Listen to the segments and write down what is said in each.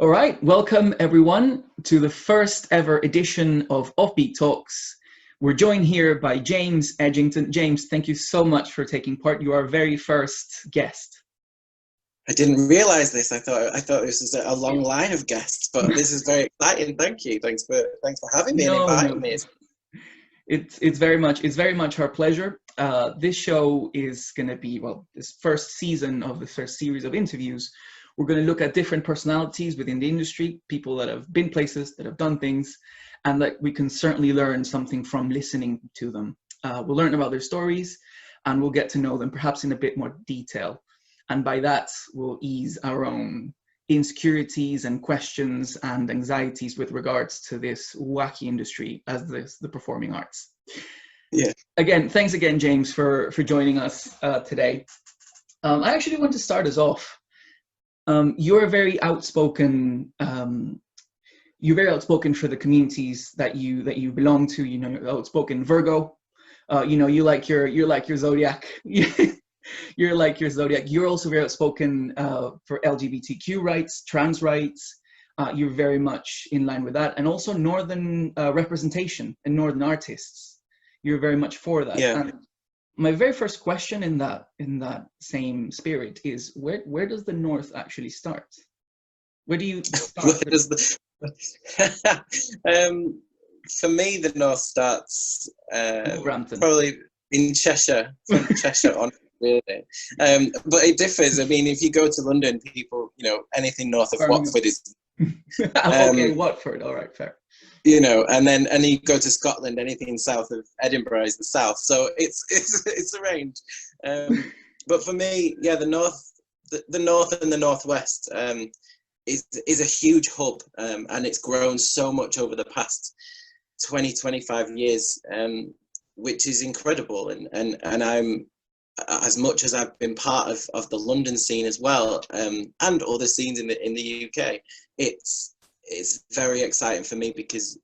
All right, welcome everyone to the first ever edition of Offbeat Talks. We're joined here by James Edgington. James, thank you so much for taking part. You are our very first guest. I didn't realize this. I thought this was a long line of guests, but this is very exciting. Thank you. Thanks for having me and inviting me. It's very much our pleasure. This show is going to be, this first season of the first series of interviews. We're going to look at different personalities within the industry, people that have been places, that have done things, and that we can certainly learn something from listening to them. We'll learn about their stories, and we'll get to know them perhaps in a bit more detail. And by that, we'll ease our own insecurities and questions and anxieties with regards to this wacky industry as the performing arts. Yeah. Again, thanks again, James, for joining us today. I actually want to start us off. You're very outspoken. You're very outspoken for the communities that you belong to. You know, you're outspoken Virgo. You like your zodiac. You're like your zodiac. You're also very outspoken for LGBTQ rights, trans rights. You're very much in line with that, and also Northern representation and Northern artists. You're very much for that. Yeah. And my very first question in that same spirit is where does the North actually start? Where do you start? For me, the North starts Wolverhampton. probably in Cheshire, from Cheshire on. Really, but it differs. I mean, if you go to London, people, anything north of Watford is. Okay, Watford. All right, fair. And you go to Scotland, anything south of Edinburgh is the south. So it's a range. But for me, yeah, the north and the northwest is a huge hub, and it's grown so much over the past 20-25 years, which is incredible. And I'm, as much as I've been part of the London scene as well, and other scenes in the UK, it's very exciting for me because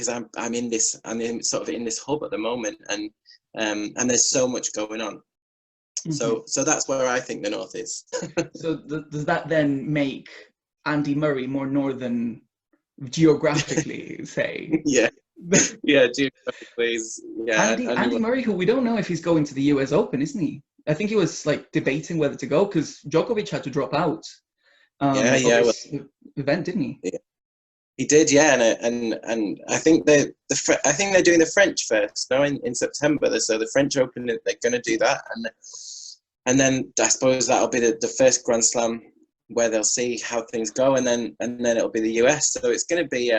I'm in this hub at the moment, and there's so much going on. Mm-hmm. So that's where I think the North is. So does that then make Andy Murray more northern geographically, say? Yeah. Yeah, geographically, yeah. Andy Murray, who we don't know if he's going to the US Open, isn't he? I think he was debating whether to go because Djokovic had to drop out. Event, didn't he? Yeah, he did. Yeah, and I think they're doing the French first now in September. So the French Open, they're going to do that, and then I suppose that'll be the first Grand Slam where they'll see how things go, and then it'll be the US. So it's going to be.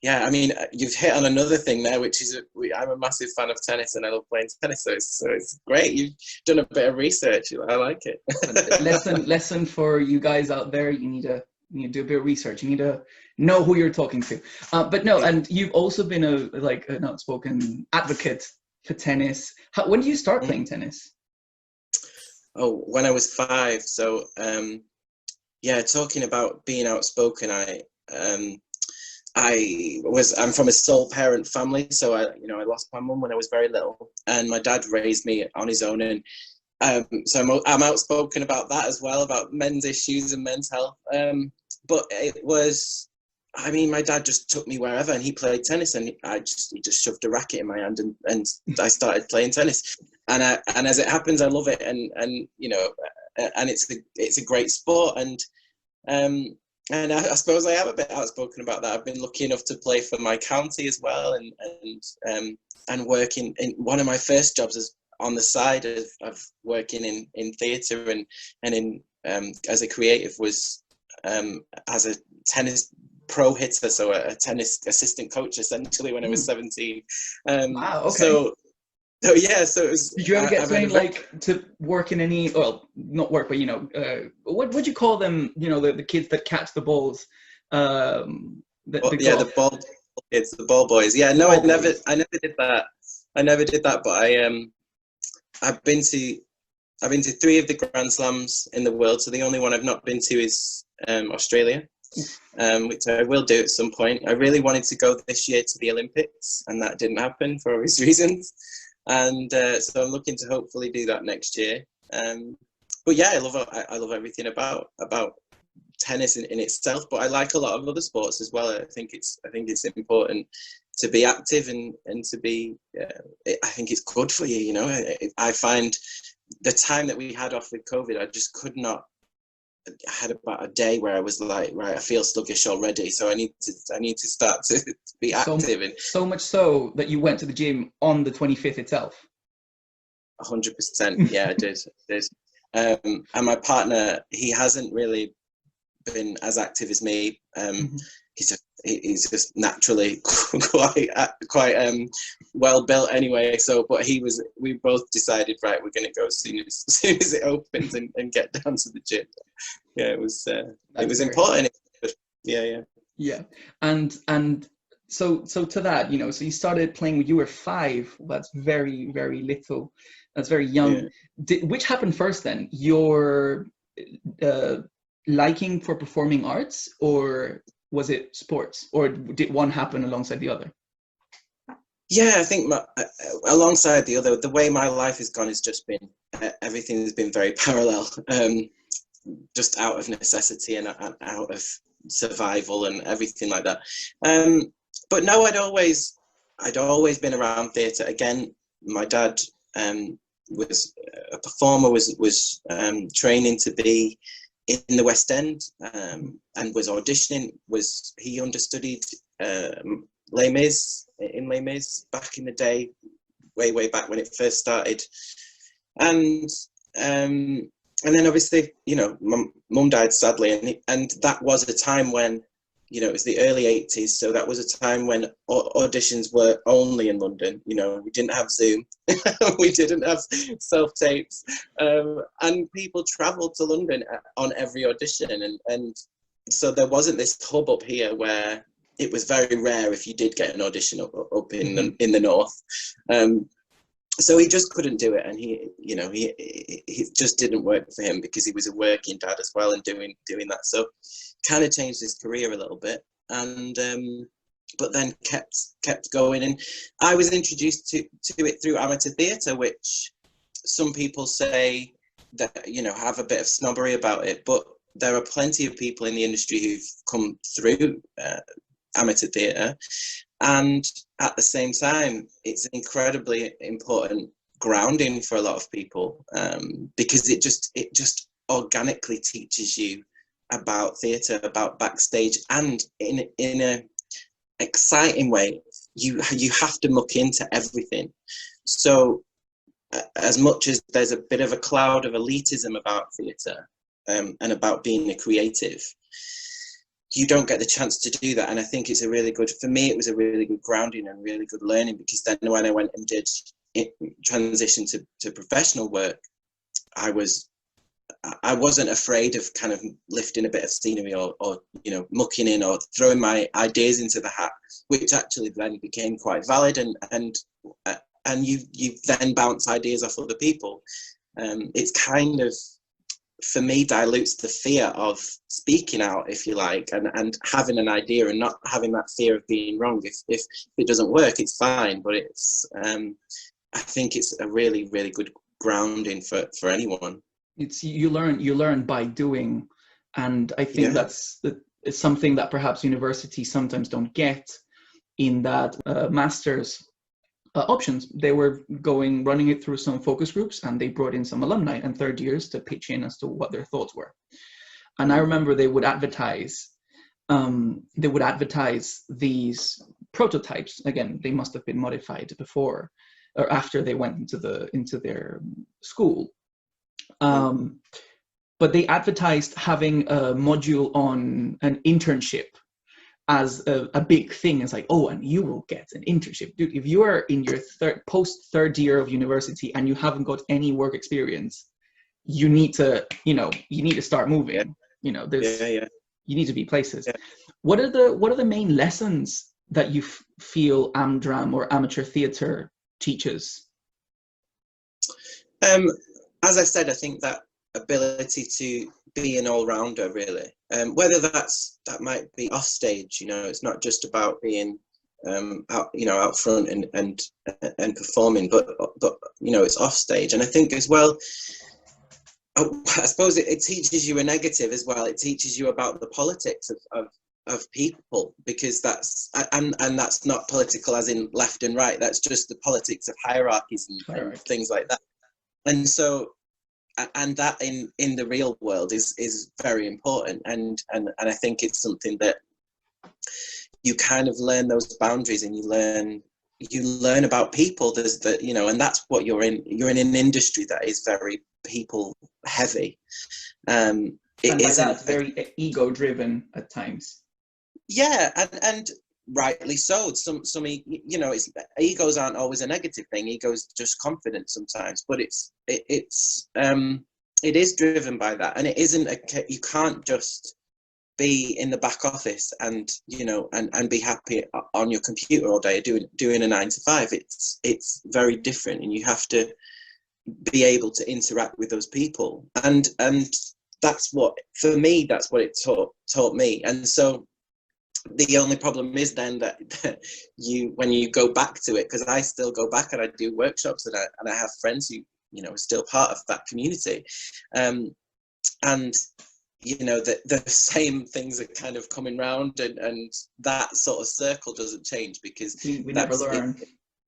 Yeah, I mean, you've hit on another thing there, which is I'm a massive fan of tennis, and I love playing tennis. So it's great. You've done a bit of research. I like it. lesson for you guys out there: you need to do a bit of research. You need to know who you're talking to. But no, and you've also been an outspoken advocate for tennis. When did you start playing tennis? Oh, when I was 5. So talking about being outspoken, I'm from a sole parent family, so I lost my mum when I was very little, and my dad raised me on his own, and so I'm outspoken about that as well, about men's issues and men's health. But it was, I mean, my dad just took me wherever, and he played tennis, and he just shoved a racket in my hand, and I started playing tennis, and as it happens, I love it, and it's a great sport, and I suppose I am a bit outspoken about that. I've been lucky enough to play for my county as well, and working in one of my first jobs is on the side of working in theatre and in as a creative was as a tennis pro hitter, so a tennis assistant coach essentially when I was 17. Wow. Okay. So yeah, so it was. Did you ever get to work in any? Well, not work, but what would you call them? The kids that catch the balls. The ball. It's the ball boys. Yeah, no, I never did that. But I've been to 3 of the Grand Slams in the world. So the only one I've not been to is Australia, which I will do at some point. I really wanted to go this year to the Olympics, and that didn't happen for obvious reasons. And so I'm looking to hopefully do that next year. But yeah, I love everything about tennis in itself, but I like a lot of other sports as well. I think it's important to be active and to be. I think it's good for you. You know, I find the time that we had off with COVID, I just could not. I had about a day where I was like, right, I feel sluggish already, so I need to start to be active. And so much so that you went to the gym on the 25th itself. 100%, yeah, I did. And my partner, he hasn't really been as active as me. He's just naturally quite well built anyway. So, but we both decided, right, we're going to go as soon as it opens and get down to the gym. Yeah, it was important. Yeah. And so to that, you know, so you started playing when you were 5. That's very, very little. That's very young. Yeah. Which happened first then? Your liking for performing arts, or was it sports, or did one happen alongside the other? Yeah, I think alongside the other, the way my life has gone has just been, everything has been very parallel, just out of necessity and out of survival and everything like that. But no, I'd always been around theatre. Again, my dad was a performer, was training to be in the West End, and was auditioning. He understudied Les Mis in Les Mis back in the day, way back when it first started, and then obviously, you know, mum died sadly, and that was a time when, you know, it was the early 80s, so that was a time when auditions were only in London. You know, we didn't have Zoom, we didn't have self-tapes, and people travelled to London on every audition, and so there wasn't this hub up here where it was very rare if you did get an audition up in the north. So he just couldn't do it, and he just didn't work for him because he was a working dad as well and doing that. So kind of changed his career a little bit, and but then kept going. And I was introduced to it through amateur theatre, which some people say that, you know, have a bit of snobbery about it, but there are plenty of people in the industry who've come through amateur theatre. And at the same time, it's an incredibly important grounding for a lot of people, because it just organically teaches you about theatre, about backstage, and in a exciting way. You have to muck into everything. So as much as there's a bit of a cloud of elitism about theatre, and about being a creative, you don't get the chance to do that. And I think it's for me, it was a really good grounding and really good learning, because then when I went and did transition to professional work, I wasn't afraid of kind of lifting a bit of scenery or you know, mucking in or throwing my ideas into the hat, which actually then became quite valid, and you then bounce ideas off other people. It's kind of, for me, dilutes the fear of speaking out, if you like, and having an idea and not having that fear of being wrong. If it doesn't work, it's fine, but it's I think it's a really, really good grounding for anyone. It's you learn by doing, and I think it's something that perhaps universities sometimes don't get, in that masters options, they were running it through some focus groups, and they brought in some alumni and third years to pitch in as to what their thoughts were. And I remember they would advertise these prototypes. Again, they must have been modified before or after they went into their school. But they advertised having a module on an internship as a big thing. It's like, oh, and you will get an internship. Dude, if you are in your third year of university and you haven't got any work experience, you need to start moving. Yeah. You know, you need to be places. Yeah. What are the main lessons that you feel AmDram or amateur theatre teaches? As I said, I think that ability to be an all-rounder, really. Whether that might be off stage, you know, it's not just about being out front and performing, but you know, it's off stage. And I think as well, I suppose it teaches you a negative as well. It teaches you about the politics of people, because and that's not political as in left and right. That's just the politics of hierarchies and things like that. And so, and that in the real world is very important. And I think it's something that you kind of learn those boundaries, and you learn about people. There's the, you know, and that's what you're in an industry that is very people heavy. And by that, it's very ego driven at times. Yeah, and rightly so. Some you know, egos aren't always a negative thing. Ego's just confidence sometimes, but it is driven by that, and it isn't you can't just be in the back office and, you know, and be happy on your computer all day doing a 9 to 5. It's very different, and you have to be able to interact with those people, and that's what, for me, that's what it taught me. And so the only problem is then that when you go back to it, because I still go back and I do workshops, and I have friends who, you know, are still part of that community, and you know, the same things are kind of coming round, and that sort of circle doesn't change, because we never learn.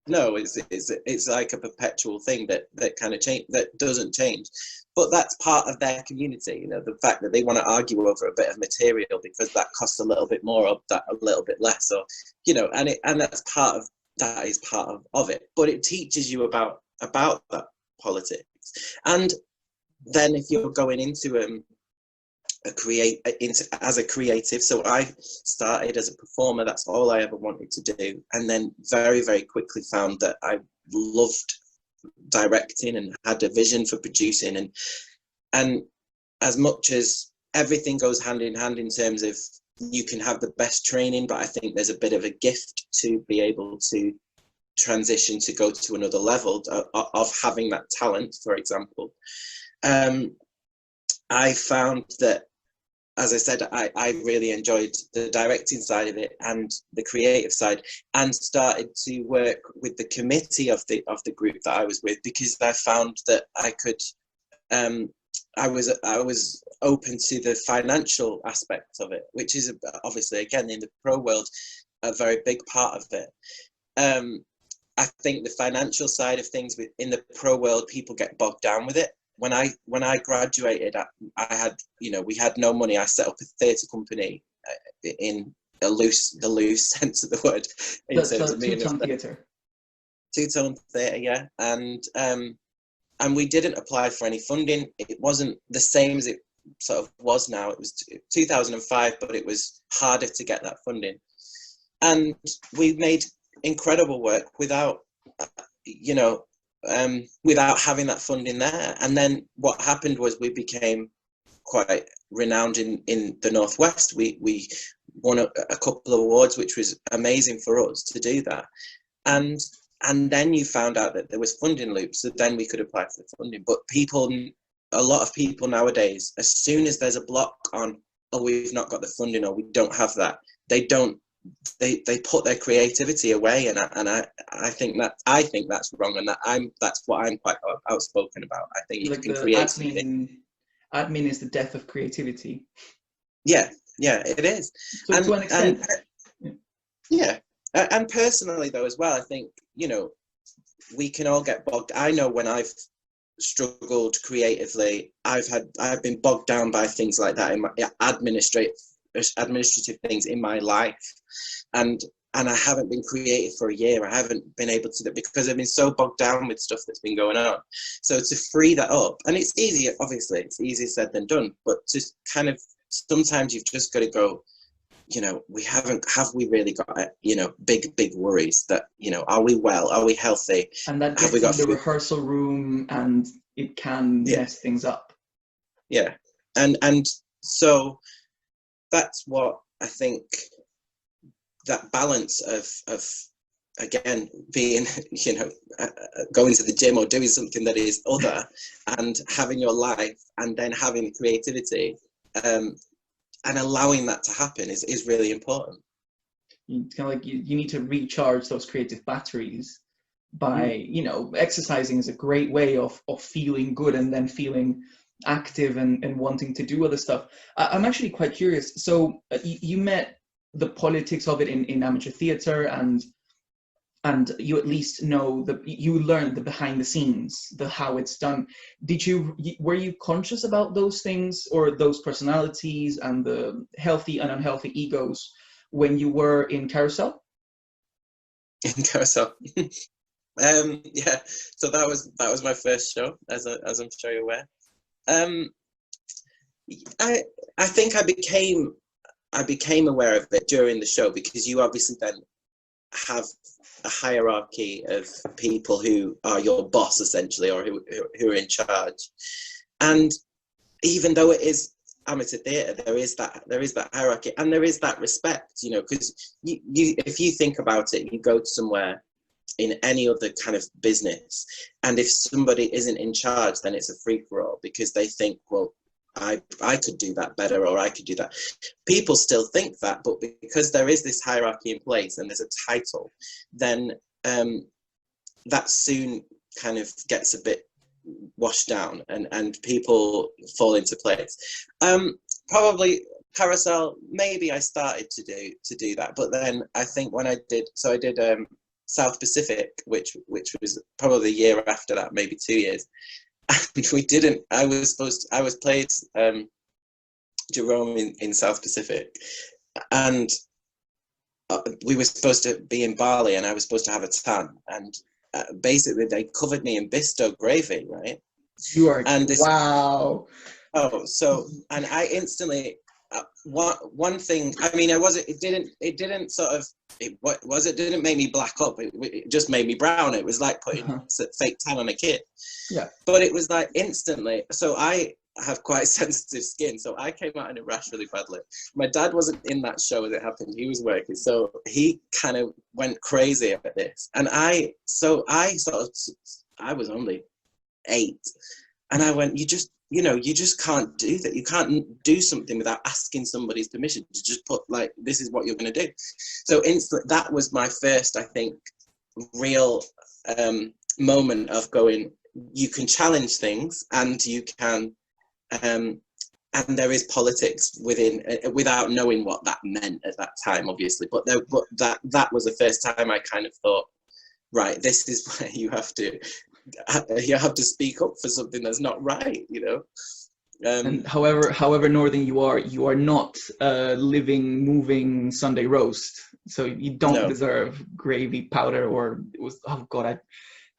No, it's like a perpetual thing that kind of change, that doesn't change. But that's part of their community, you know, the fact that they want to argue over a bit of material because that costs a little bit more, or that a little bit less, or, you know, and that's part of that, is part of it. But it teaches you about that politics. And then if you're going into as a creative, so I started as a performer, that's all I ever wanted to do, and then very, very quickly found that I loved directing and had a vision for producing, and as much as everything goes hand in hand in terms of you can have the best training, but I think there's a bit of a gift to be able to transition to go to another level of having that talent, for example. I found that, as I said, I really enjoyed the directing side of it and the creative side, and started to work with the committee of the group that I was with, because I found that I could, I was open to the financial aspect of it, which is obviously, again, in the pro world, a very big part of it. I think the financial side of things in the pro world, people get bogged down with it. When I graduated, I had, you know, we had no money. I set up a theatre company in the loose sense of the word. In terms of two-tone theatre. Two-tone theatre, yeah. And we didn't apply for any funding. It wasn't the same as it sort of was now. It was 2005, but it was harder to get that funding. And we made incredible work without, you know, without having that funding there. And then what happened was we became quite renowned in the Northwest. We won a couple of awards, which was amazing for us to do that. And then you found out that there was funding loops, so then we could apply for the funding. But a lot of people nowadays, as soon as there's a block on, oh, we've not got the funding, or we don't have that, they put their creativity away, and I think that's wrong, and that's what I'm quite outspoken about. I think you can create admin is the death of creativity. Yeah, it is. So to an extent. Yeah, and personally though as well, I think, you know, we can all get bogged. I know when I've struggled creatively, I've been bogged down by things like that in my administrative things in my life, and I haven't been creative for a year. I haven't been able to, because I've been so bogged down with stuff that's been going on. So to free that up, and it's easier, obviously it's easier said than done, but just kind of, sometimes you've just got to go, you know, have we really got, you know, big worries that, you know, are we well, are we healthy, and that gets in the rehearsal room, and it can mess things up. Yeah, and so that's what I think, that balance of again, being, you know, going to the gym or doing something that is other, and having your life, and then having creativity, and allowing that to happen is really important. It's kind of like you need to recharge those creative batteries by, you know, exercising is a great way of feeling good, and then feeling active and wanting to do other stuff. I'm actually quite curious. So you met the politics of it in amateur theatre, and you at least know you learned the behind the scenes, the how it's done. Were you conscious about those things, or those personalities and the healthy and unhealthy egos when you were in Carousel? In Carousel. Yeah, so that was my first show, as I'm sure you're aware. I think I became aware of it during the show, because you obviously then have a hierarchy of people who are your boss essentially, or who are in charge. And even though it is amateur theatre, there is that hierarchy, and there is that respect, you know, because you if you think about it, you go to somewhere in any other kind of business, and if somebody isn't in charge, then it's a free-for-all, because they think, well, I could do that better, or I could do that. People still think that, but because there is this hierarchy in place and there's a title, then that soon kind of gets a bit washed down, and people fall into place. Probably Carousel, maybe I started to do that, but then I think when I did South Pacific, which was probably a year after that, maybe 2 years. And we didn't. I was played Jerome in South Pacific, and we were supposed to be in Bali, and I was supposed to have a tan, and basically they covered me in Bisto gravy, right? You are, and this, wow. Oh, so, and I instantly, one thing, I mean, it didn't sort of, it didn't make me black up, it just made me brown. It was like putting fake tan on a kid. Yeah. But it was like instantly, so I have quite sensitive skin, so I came out in a rash really badly. My dad wasn't in that show as it happened, he was working, so he kind of went crazy at this. And I was only 8, and I went, you just can't do that. You can't do something without asking somebody's permission to just put, like, this is what you're going to do. So that was my first, I think, real moment of going, you can challenge things, and you can, and there is politics within, without knowing what that meant at that time, obviously. But that was the first time I kind of thought, right, this is where you have to speak up for something that's not right, you know. And however northern you are not a living, moving Sunday roast, so you don't deserve gravy powder, or it was, oh god, I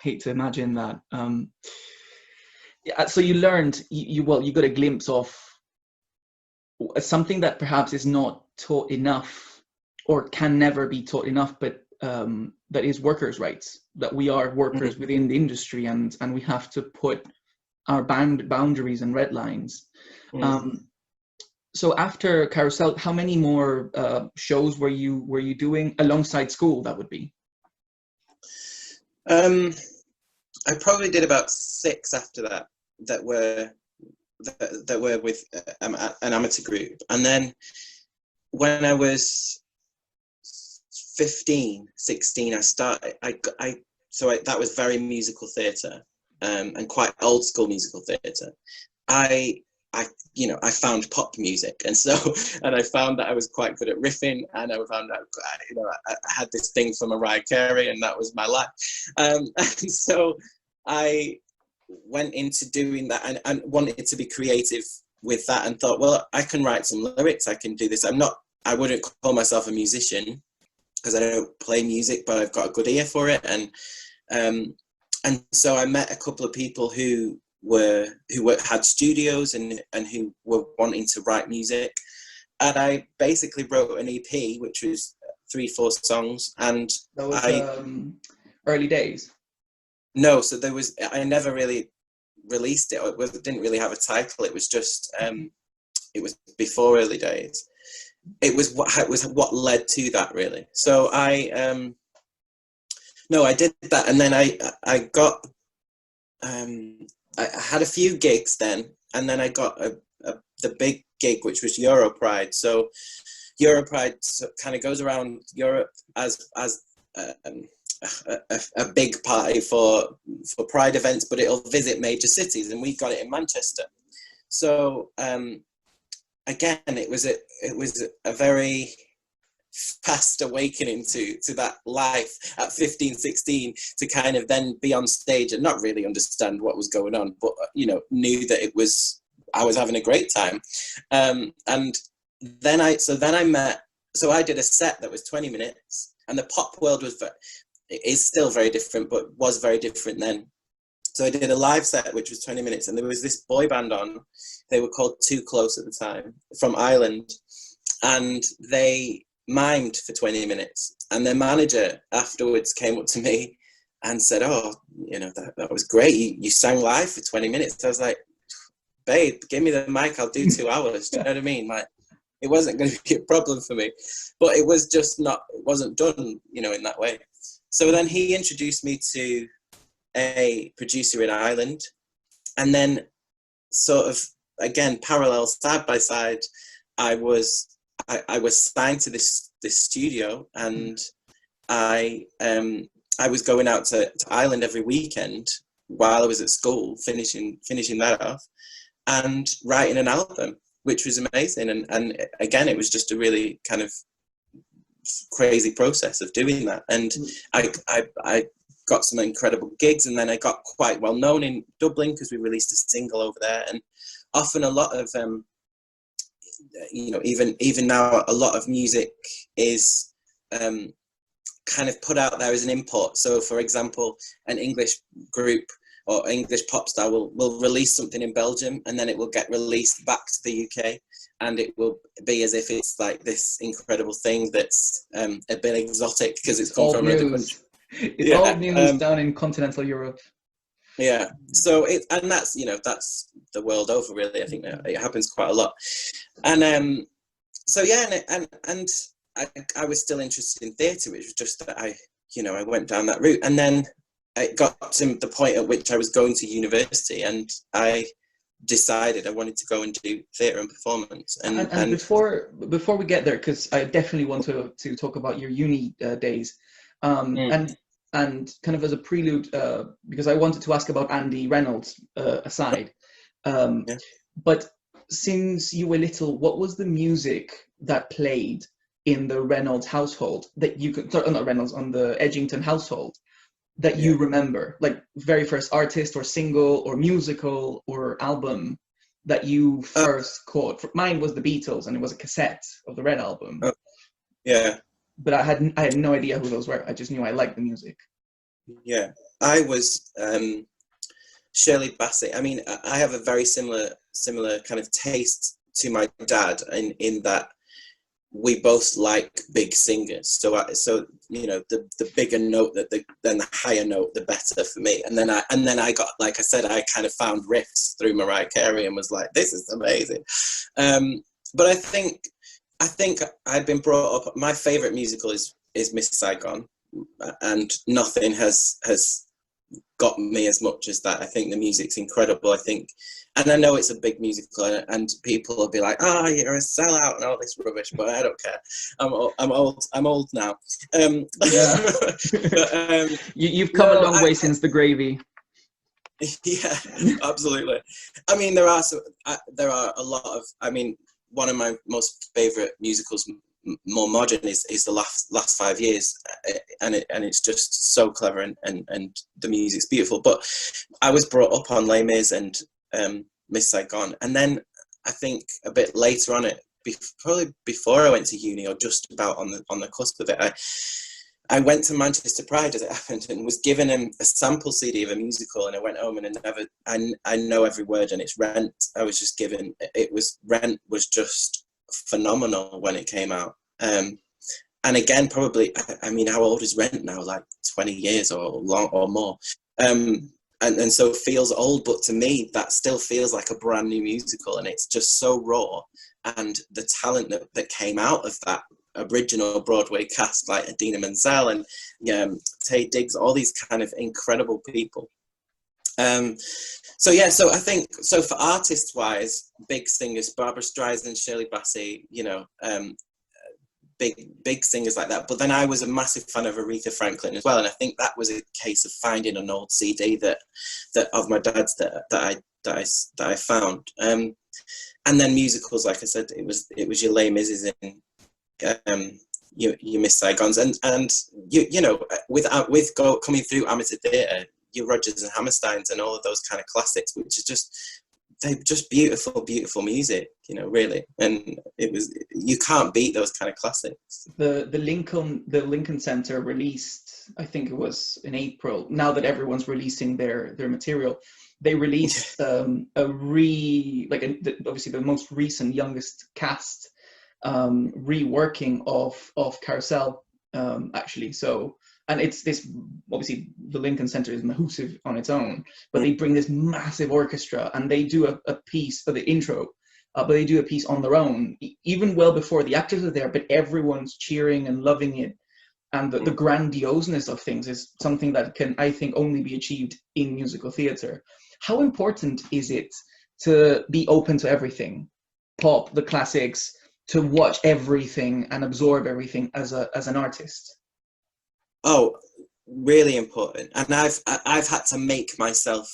hate to imagine that. Yeah, so you learned, you got a glimpse of something that perhaps is not taught enough, or can never be taught enough, but that is workers' rights, that we are workers within the industry, and we have to put our boundaries and red lines. So after Carousel, how many more shows were you doing alongside school? That would be. I probably did about 6 after that. That were with an amateur group, and then when I was 15, 16, I started. That was very musical theatre, and quite old school musical theatre. I found pop music, and I found that I was quite good at riffing, and I found out, I had this thing for Mariah Carey, and that was my life. And so I went into doing that, and wanted to be creative with that, and thought, well, I can write some lyrics, I can do this. I wouldn't call myself a musician, because I don't play music, but I've got a good ear for it. And so I met a couple of people who had studios and who were wanting to write music. And I basically wrote an EP, which was 3-4 songs. And that was early days. No, so I never really released it. It didn't really have a title. It was just, it was before early days. It was what led to that, really. So I did that, and then I got I had a few gigs then, and then I got the big gig, which was Pride. So Pride kind of goes around Europe as a big party for Pride events, but it'll visit major cities, and we got it in Manchester. So again, it was a very fast awakening to that life at 15, 16, to kind of then be on stage and not really understand what was going on, but knew that I was having a great time. And then I did a set that was 20 minutes, and the pop world is still very different, but was very different then. So I did a live set, which was 20 minutes, and there was this boy band on. They were called Too Close at the time, from Ireland, and they mimed for 20 minutes. And their manager afterwards came up to me and said, "Oh, that was great. You sang live for 20 minutes." I was like, "Babe, give me the mic. I'll do 2 hours." Do you know what I mean? Like, it wasn't going to be a problem for me, but it wasn't done, in that way. So then he introduced me to a producer in Ireland, and then sort of, again, parallel, side by side, I was signed to this studio, and I was going out to Ireland every weekend while I was at school, finishing that off, and writing an album, which was amazing. And again, it was just a really kind of crazy process of doing that. And I got some incredible gigs, and then I got quite well known in Dublin because we released a single over there. And often a lot of even now, a lot of music is kind of put out there as an import. So for example, an English group or English pop star will release something in Belgium, and then it will get released back to the UK, and it will be as if it's like this incredible thing that's a bit exotic because it's come from another country. It's old news down in continental Europe. Yeah, so that's the world over, really. I think that it happens quite a lot. And so yeah, and I was still interested in theatre. It was just that I went down that route, and then it got to the point at which I was going to university, and I decided I wanted to go and do theatre and performance. And before we get there, because I definitely want to talk about your uni days, and kind of as a prelude, because I wanted to ask about Andy Reynolds aside, but since you were little, what was the music that played in the Reynolds household that you could, sorry, not Reynolds, on the Edgington household, that you remember, like very first artist or single or musical or album that you first caught? Mine was the Beatles, and it was a cassette of the Red Album. But I had no idea who those were. I just knew I liked the music. Yeah, I was Shirley Bassey. I mean, I have a very similar kind of taste to my dad in that we both like big singers. So the bigger note then the higher note, the better for me. And then I got, like I said, I kind of found riffs through Mariah Carey and was like, this is amazing. But I think I've been brought up. My favorite musical is Miss Saigon, and nothing has got me as much as that. I think the music's incredible. And I know it's a big musical, and people will be like, "Oh, you're a sellout" and all this rubbish, but I don't care. I'm old now. You've come a long way since The Gravy. Yeah, absolutely. I mean, there are a lot of. I mean, one of my most favorite musicals, more modern, is the last 5 years, and it's just so clever, and the music's beautiful. But I was brought up on Les Mis and Miss Saigon, and then I think a bit later on, probably before I went to uni, or just about on the cusp of it, I went to Manchester Pride, as it happened, and was given a sample CD of a musical, and I went home, and I know every word, and it's Rent. I was just given, Rent was just phenomenal when it came out. And again, probably, I mean, how old is Rent now? Like 20 years or more. And so it feels old, but to me, that still feels like a brand new musical, and it's just so raw. And the talent that came out of that original Broadway cast, like Idina Menzel and Taye Diggs, all these kind of incredible people. So I think, so for artists wise, big singers, Barbra Streisand, Shirley Bassey, big singers like that. But then I was a massive fan of Aretha Franklin as well, and I think that was a case of finding an old CD that of my dad's that I found. And then musicals, like I said, it was your Les Mis's and your Miss Saigons, and you know, coming through amateur theatre, your Rodgers and Hammersteins and all of those kind of classics, which is they're just beautiful music, you know, really. And you can't beat those kind of classics. The Lincoln Center released, I think it was in April, now that everyone's releasing their material, they released obviously the most recent youngest cast reworking of Carousel, actually. So, and it's this, obviously the Lincoln Center is massive on its own, but they bring this massive orchestra and they do a piece for the intro, but they do a piece on their own, even well before the actors are there, but everyone's cheering and loving it. And the grandioseness of things is something that can, I think, only be achieved in musical theatre. How important is it to be open to everything, pop, the classics, to watch everything and absorb everything as an artist? Oh, really important. And I've had to make myself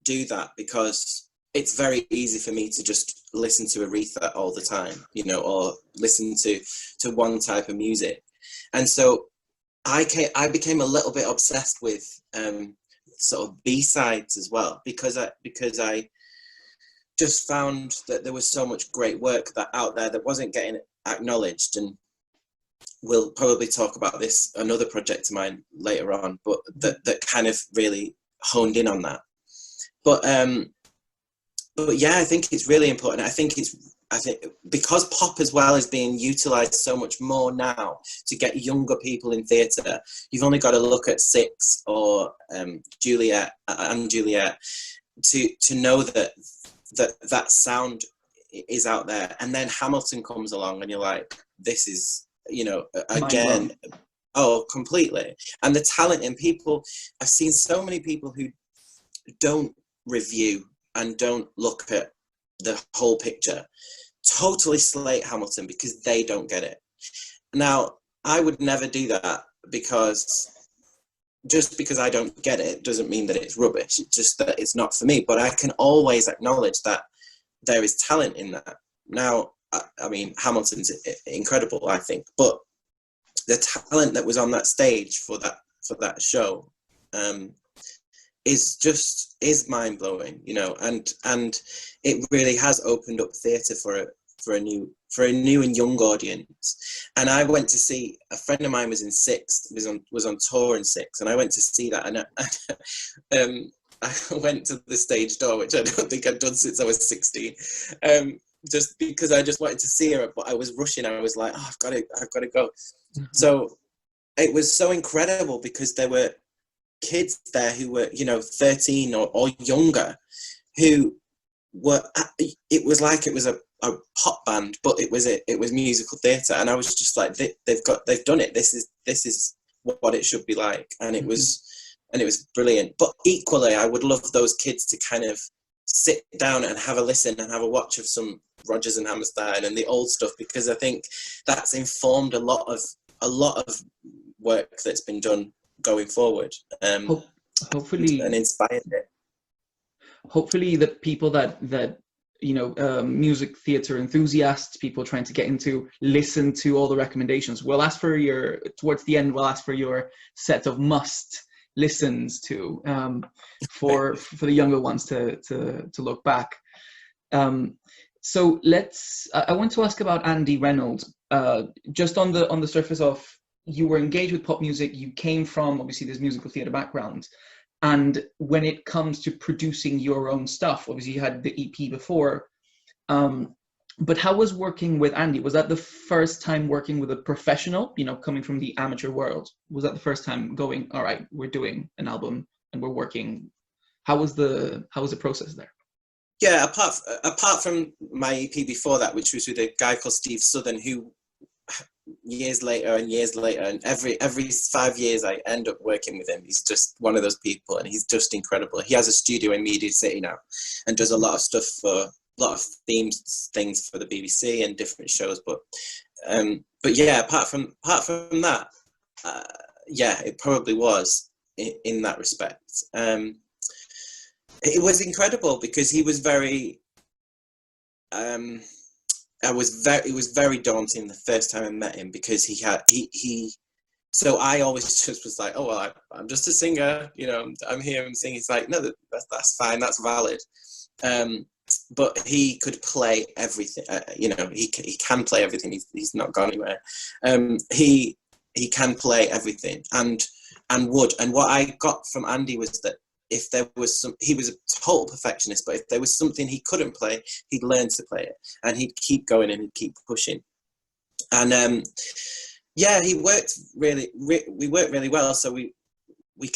do that, because it's very easy for me to just listen to Aretha all the time, you know, or listen to one type of music. And so I became a little bit obsessed with sort of B-sides as well, because I just found that there was so much great work out there that wasn't getting acknowledged. And we'll probably talk about this, another project of mine later on, but that kind of really honed in on that. But yeah, I think it's really important. I think because pop as well is being utilised so much more now to get younger people in theatre, you've only got to look at Six or Juliet to know that sound is out there. And then Hamilton comes along and you're like, this is, you know, again, oh, completely. And the talent in people, I've seen so many people who don't review and don't look at the whole picture, totally slate Hamilton because they don't get it. Now, I would never do that, because just because I don't get it doesn't mean that it's rubbish. It's just that it's not for me. But I can always acknowledge that there is talent in that. Now, I mean, Hamilton's incredible, I think, but the talent that was on that stage for that show is mind blowing, you know, and it really has opened up theatre for a new and young audience. And I went to see, a friend of mine was in Six, was on tour in Six, and I went to see that, and I went to the stage door, which I don't think I'd done since I was 16, just because I just wanted to see her, but I was rushing. I was like, oh, I've got to go. Mm-hmm. So it was so incredible, because there were kids there who were, you know, 13 or younger, who were, it was like it was a pop band, but it was musical theatre. And I was just like, they've done it. This is what it should be like. And it was brilliant. But equally, I would love those kids to kind of sit down and have a listen and have a watch of some Rodgers and Hammerstein and the old stuff, because I think that's informed a lot of work that's been done going forward, hopefully, and inspired it. Hopefully the people that you know, music theatre enthusiasts, people trying to get into, listen to all the recommendations. Towards the end, we'll ask for your set of must listens to, for the younger ones to look back. So I want to ask about Andy Reynolds, just on the surface of, you were engaged with pop music, you came from obviously this musical theatre background, and when it comes to producing your own stuff, obviously you had the EP before, but how was working with Andy? Was that the first time working with a professional, you know, coming from the amateur world? Was that the first time going, all right, we're doing an album and we're working? How was the process there? Yeah, apart from my EP before that, which was with a guy called Steve Southern, who years later and every 5 years I end up working with him. He's just one of those people, and he's just incredible. He has a studio in Media City now and does a lot of stuff for a lot of things for the BBC and different shows. But yeah, apart from that, yeah, it probably was in that respect. It was incredible, because he was very it was very daunting the first time I met him, because so I always just was like, oh, well, I'm just a singer, you know, I'm here, I'm singing. He's like, no, that's fine, that's valid. But he could play everything, you know, he can play everything. He's not gone anywhere. He can play everything, and what I got from Andy was that if there was he was a total perfectionist, but if there was something he couldn't play, he'd learn to play it, and he'd keep going and he'd keep pushing. And yeah, we worked really well. So we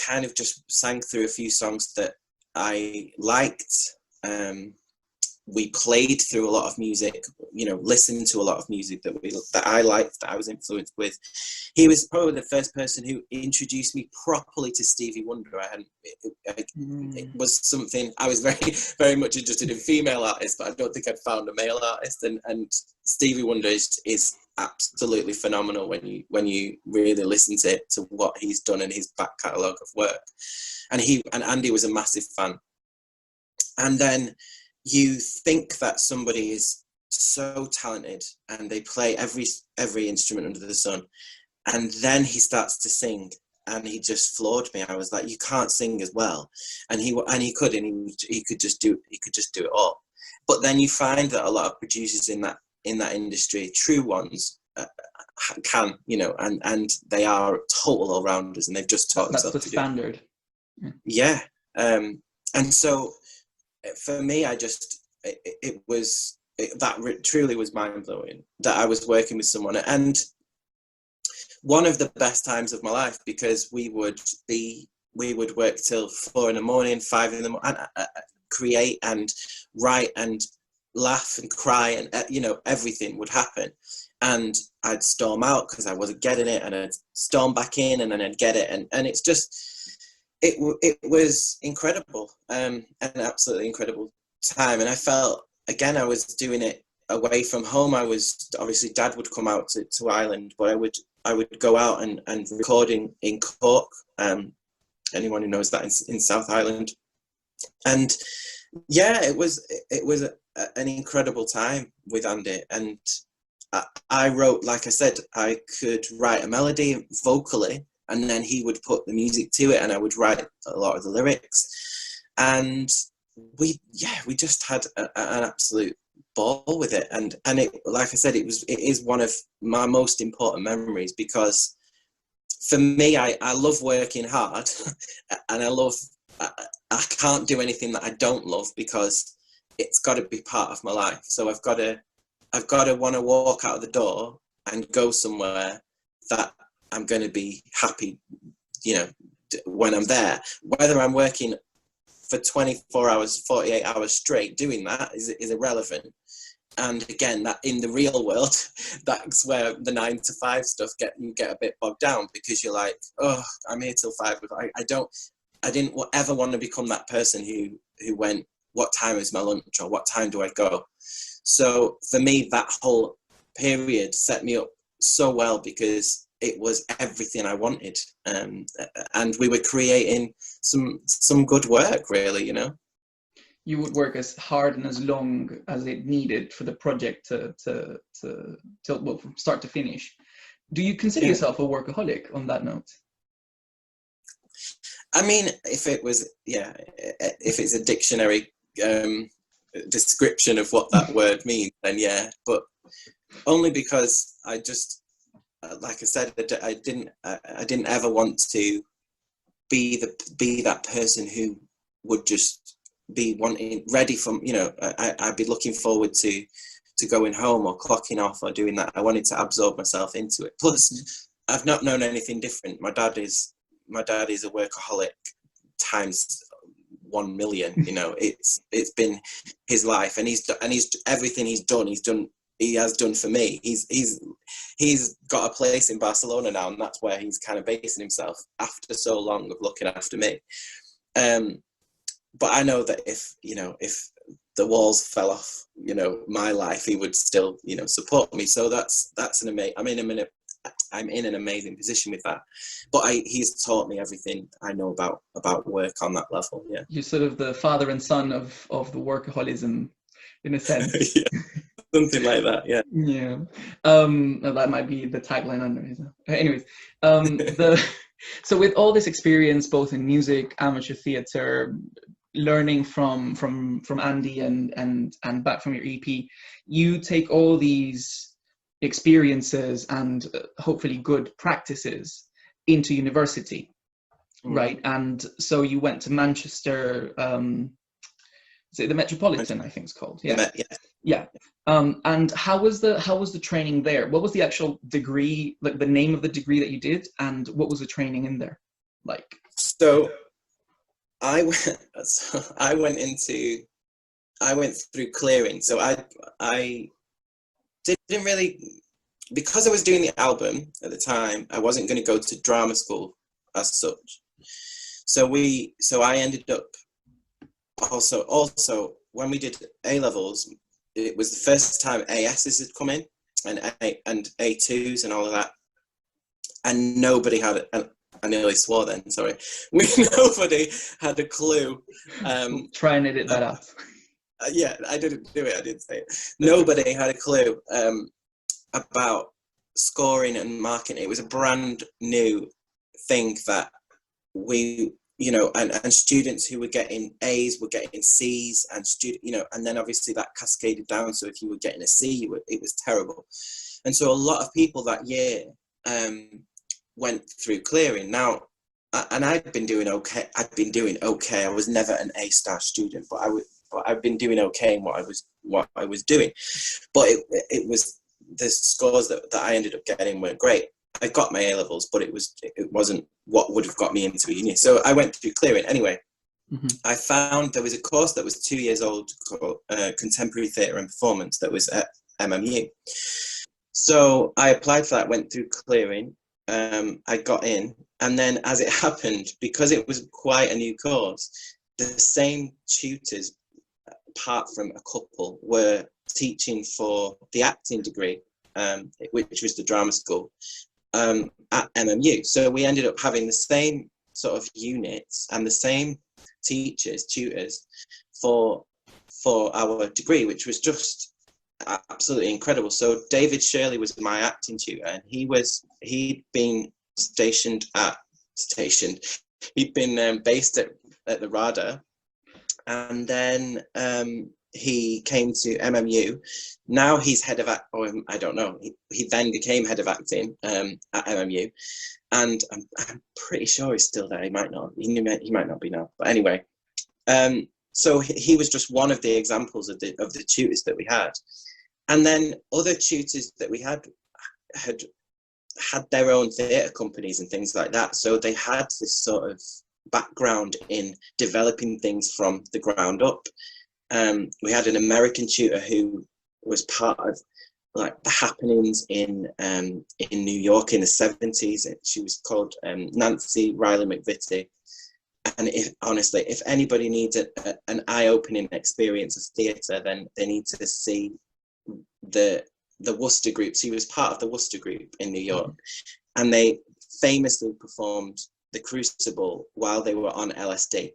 kind of just sang through a few songs that I liked. We played through a lot of music, you know, listened to a lot of music that I liked, that I was influenced with. He was probably the first person who introduced me properly to Stevie Wonder. It was something, I was very much interested in female artists, but I don't think I'd found a male artist. And Stevie Wonder is absolutely phenomenal when you really listen to what he's done in his back catalogue of work. And Andy was a massive fan. And then you think that somebody is so talented and they play every instrument under the sun, and then he starts to sing, and he just floored me. I was like, you can't sing as well, and he could just do it all. But then you find that a lot of producers in that industry, true ones, can, you know, and they are total all-rounders, and they've just taught themselves to do it. That's the standard. Yeah. And so for me, that truly was mind-blowing, that I was working with someone, and one of the best times of my life, because we would work till 4 a.m, 5 a.m, and create and write and laugh and cry, and you know, everything would happen, and I'd storm out because I wasn't getting it, and I'd storm back in, and then I'd get it, and it's just, it was incredible, an absolutely incredible time. And I felt, again, I was doing it away from home. I was, obviously Dad would come out to Ireland, but I would go out and record in Cork, anyone who knows that, in South Ireland. And yeah, it was an incredible time with Andy. And I wrote, like I said, I could write a melody vocally, and then he would put the music to it, and I would write a lot of the lyrics. And we just had an absolute ball with it. And it, like I said, it is one of my most important memories, because for me, I love working hard, and I can't do anything that I don't love, because it's got to be part of my life. So I've got to want to walk out of the door and go somewhere that I'm going to be happy, you know, when I'm there. Whether I'm working for 24 hours, 48 hours straight doing that is irrelevant. And again, that in the real world, that's where the 9 to 5 stuff you get a bit bogged down, because you're like, oh, I'm here till 5. I didn't ever want to become that person who went, what time is my lunch, or what time do I go? So for me, that whole period set me up so well, because it was everything I wanted, and we were creating some good work, really, you know. You would work as hard and as long as it needed for the project to well, from start to finish. Do you consider yourself a workaholic on that note? I mean, if it's a dictionary description of what that word means, then yeah, but only because I just, like I said, I didn't ever want to be that person who would just be ready from, you know, I'd be looking forward to going home or clocking off or doing that. I wanted to absorb myself into it. Plus, I've not known anything different. My dad is a workaholic times 1 million. You know, it's been his life, and he's everything he has done for me. He's got a place in Barcelona now, and that's where he's kind of basing himself after so long of looking after me. But I know that if the walls fell off, you know, my life, he would still, you know, support me. So that's an amazing. I'm in an amazing position with that. But he's taught me everything I know about work on that level. Yeah. You're sort of the father and son of the workaholism in a sense. Yeah, something like that. Yeah. Yeah. That might be the tagline under it. Anyways, so with all this experience, both in music, amateur theatre, learning from Andy and back from your EP, you take all these experiences and hopefully good practices into university, right? And so you went to Manchester. Is it the Metropolitan? I think it's called. Yeah. Yeah. And how was the training there? What was the actual degree, like the name of the degree that you did, and what was the training in there like? So I went through clearing. So I didn't really, because I was doing the album at the time, I wasn't going to go to drama school as such. So I ended up also when we did A levels, it was the first time ASs had come in and A2s and all of that, and nobody had I nearly swore then. Sorry, nobody had a clue. Try and edit that out. Yeah, I didn't do it. I didn't say it. Nobody had a clue about scoring and marking. It was a brand new thing that we, and students who were getting A's were getting C's, and and then obviously that cascaded down. So if you were getting a C, it was terrible. And so a lot of people that year went through clearing. Now, and I'd been doing okay. I was never an A-star student, but I've been doing okay in what I was doing. But it was the scores that I ended up getting weren't great. I got my A levels, but it wasn't what would have got me into a uni. So I went through clearing anyway. Mm-hmm. I found there was a course that was 2 years old called Contemporary Theatre and Performance that was at MMU. So I applied for that, went through clearing. I got in, and then as it happened, because it was quite a new course, the same tutors, apart from a couple, were teaching for the acting degree, which was the drama school, at MMU. So we ended up having the same sort of units and the same tutors for our degree, which was just absolutely incredible. So David Shirley was my acting tutor, and he'd been based at the RADA, and then he came to MMU. Now he's head of I don't know. He then became head of acting at MMU, and I'm pretty sure he's still there. He might not. He might not be now. But anyway, so he was just one of the examples of the tutors that we had, and then other tutors that we had their own theatre companies and things like that. So they had this sort of background in developing things from the ground up. We had an American tutor who was part of like the happenings in New York in the 70s. She was called Nancy Riley McVitie. And if anybody needs an eye-opening experience of theatre, then they need to see the Worcester group. She was part of the Worcester group in New York, and they famously performed The Crucible while they were on LSD.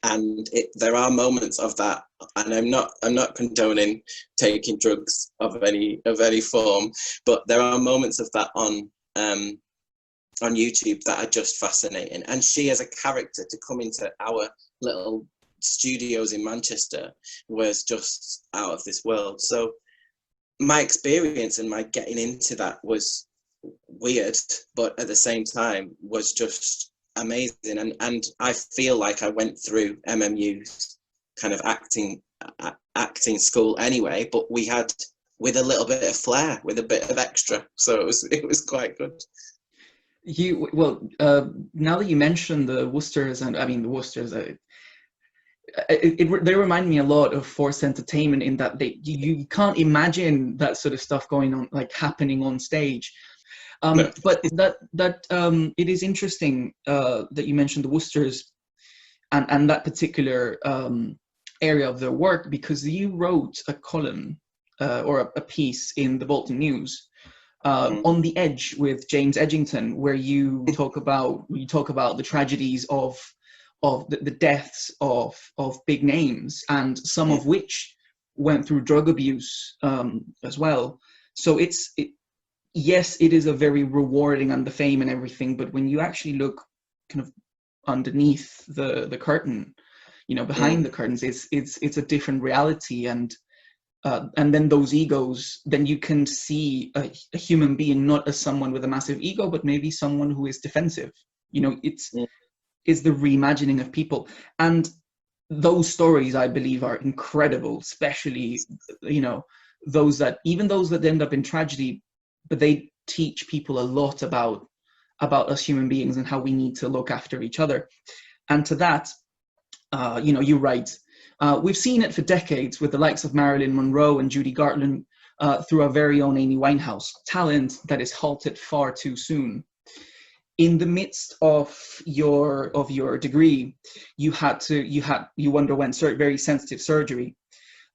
And there are moments of that, and I'm not condoning taking drugs of any form, but there are moments of that on YouTube that are just fascinating. And she, as a character, to come into our little studios in Manchester was just out of this world. So my experience and my getting into that was weird, but at the same time was just amazing. And I feel like I went through MMU's kind of acting school anyway, but we had with a little bit of flair, with a bit of extra. So it was quite good. Now that you mentioned the Worcesters, they remind me a lot of Force Entertainment in that you can't imagine that sort of stuff going on, like happening on stage. No. But it is interesting that you mentioned the Worcesters and that particular area of their work, because you wrote a column or a piece in the Bolton News on the Edge with James Edgington, where you talk about the tragedies of the deaths of big names, and some of which went through drug abuse as well. So yes, it is a very rewarding, and the fame and everything, but when you actually look kind of underneath the curtain, behind the curtains, it's a different reality. And then those egos, then you can see a human being not as someone with a massive ego, but maybe someone who is defensive. It's the reimagining of people. And those stories, I believe, are incredible, especially, those that end up in tragedy, but they teach people a lot about us human beings and how we need to look after each other. And to that, you're right. We've seen it for decades with the likes of Marilyn Monroe and Judy Garland, through our very own Amy Winehouse. Talent that is halted far too soon. In the midst of your degree, you underwent very sensitive surgery,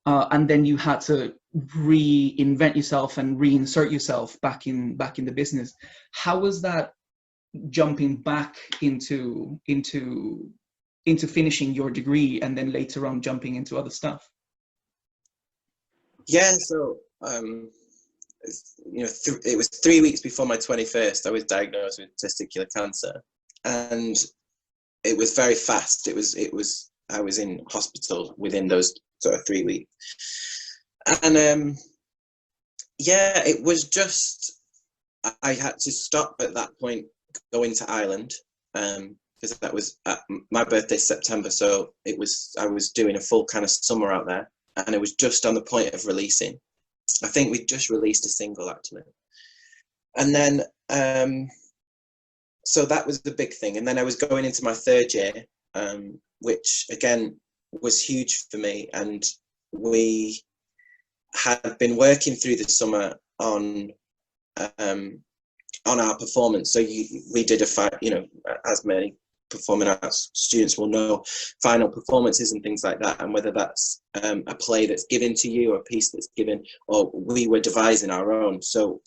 and then you had to reinvent yourself and reinsert yourself back in the business. How was that, jumping back into finishing your degree and then later on jumping into other stuff? Yeah, so it was 3 weeks before my 21st. I was diagnosed with testicular cancer, and it was very fast. I was in hospital within those sort of 3 weeks, and it was just, I had to stop at that point going to Ireland, because that was my birthday, September. So I was doing a full kind of summer out there, and it was just on the point of releasing. I think we just released a single, actually. And then, so that was the big thing. And then I was going into my third year, which again was huge for me. And we had been working through the summer on our performance. So we did as many performing arts students will know, final performances and things like that, and whether that's a play that's given to you or a piece that's given, or we were devising our own. So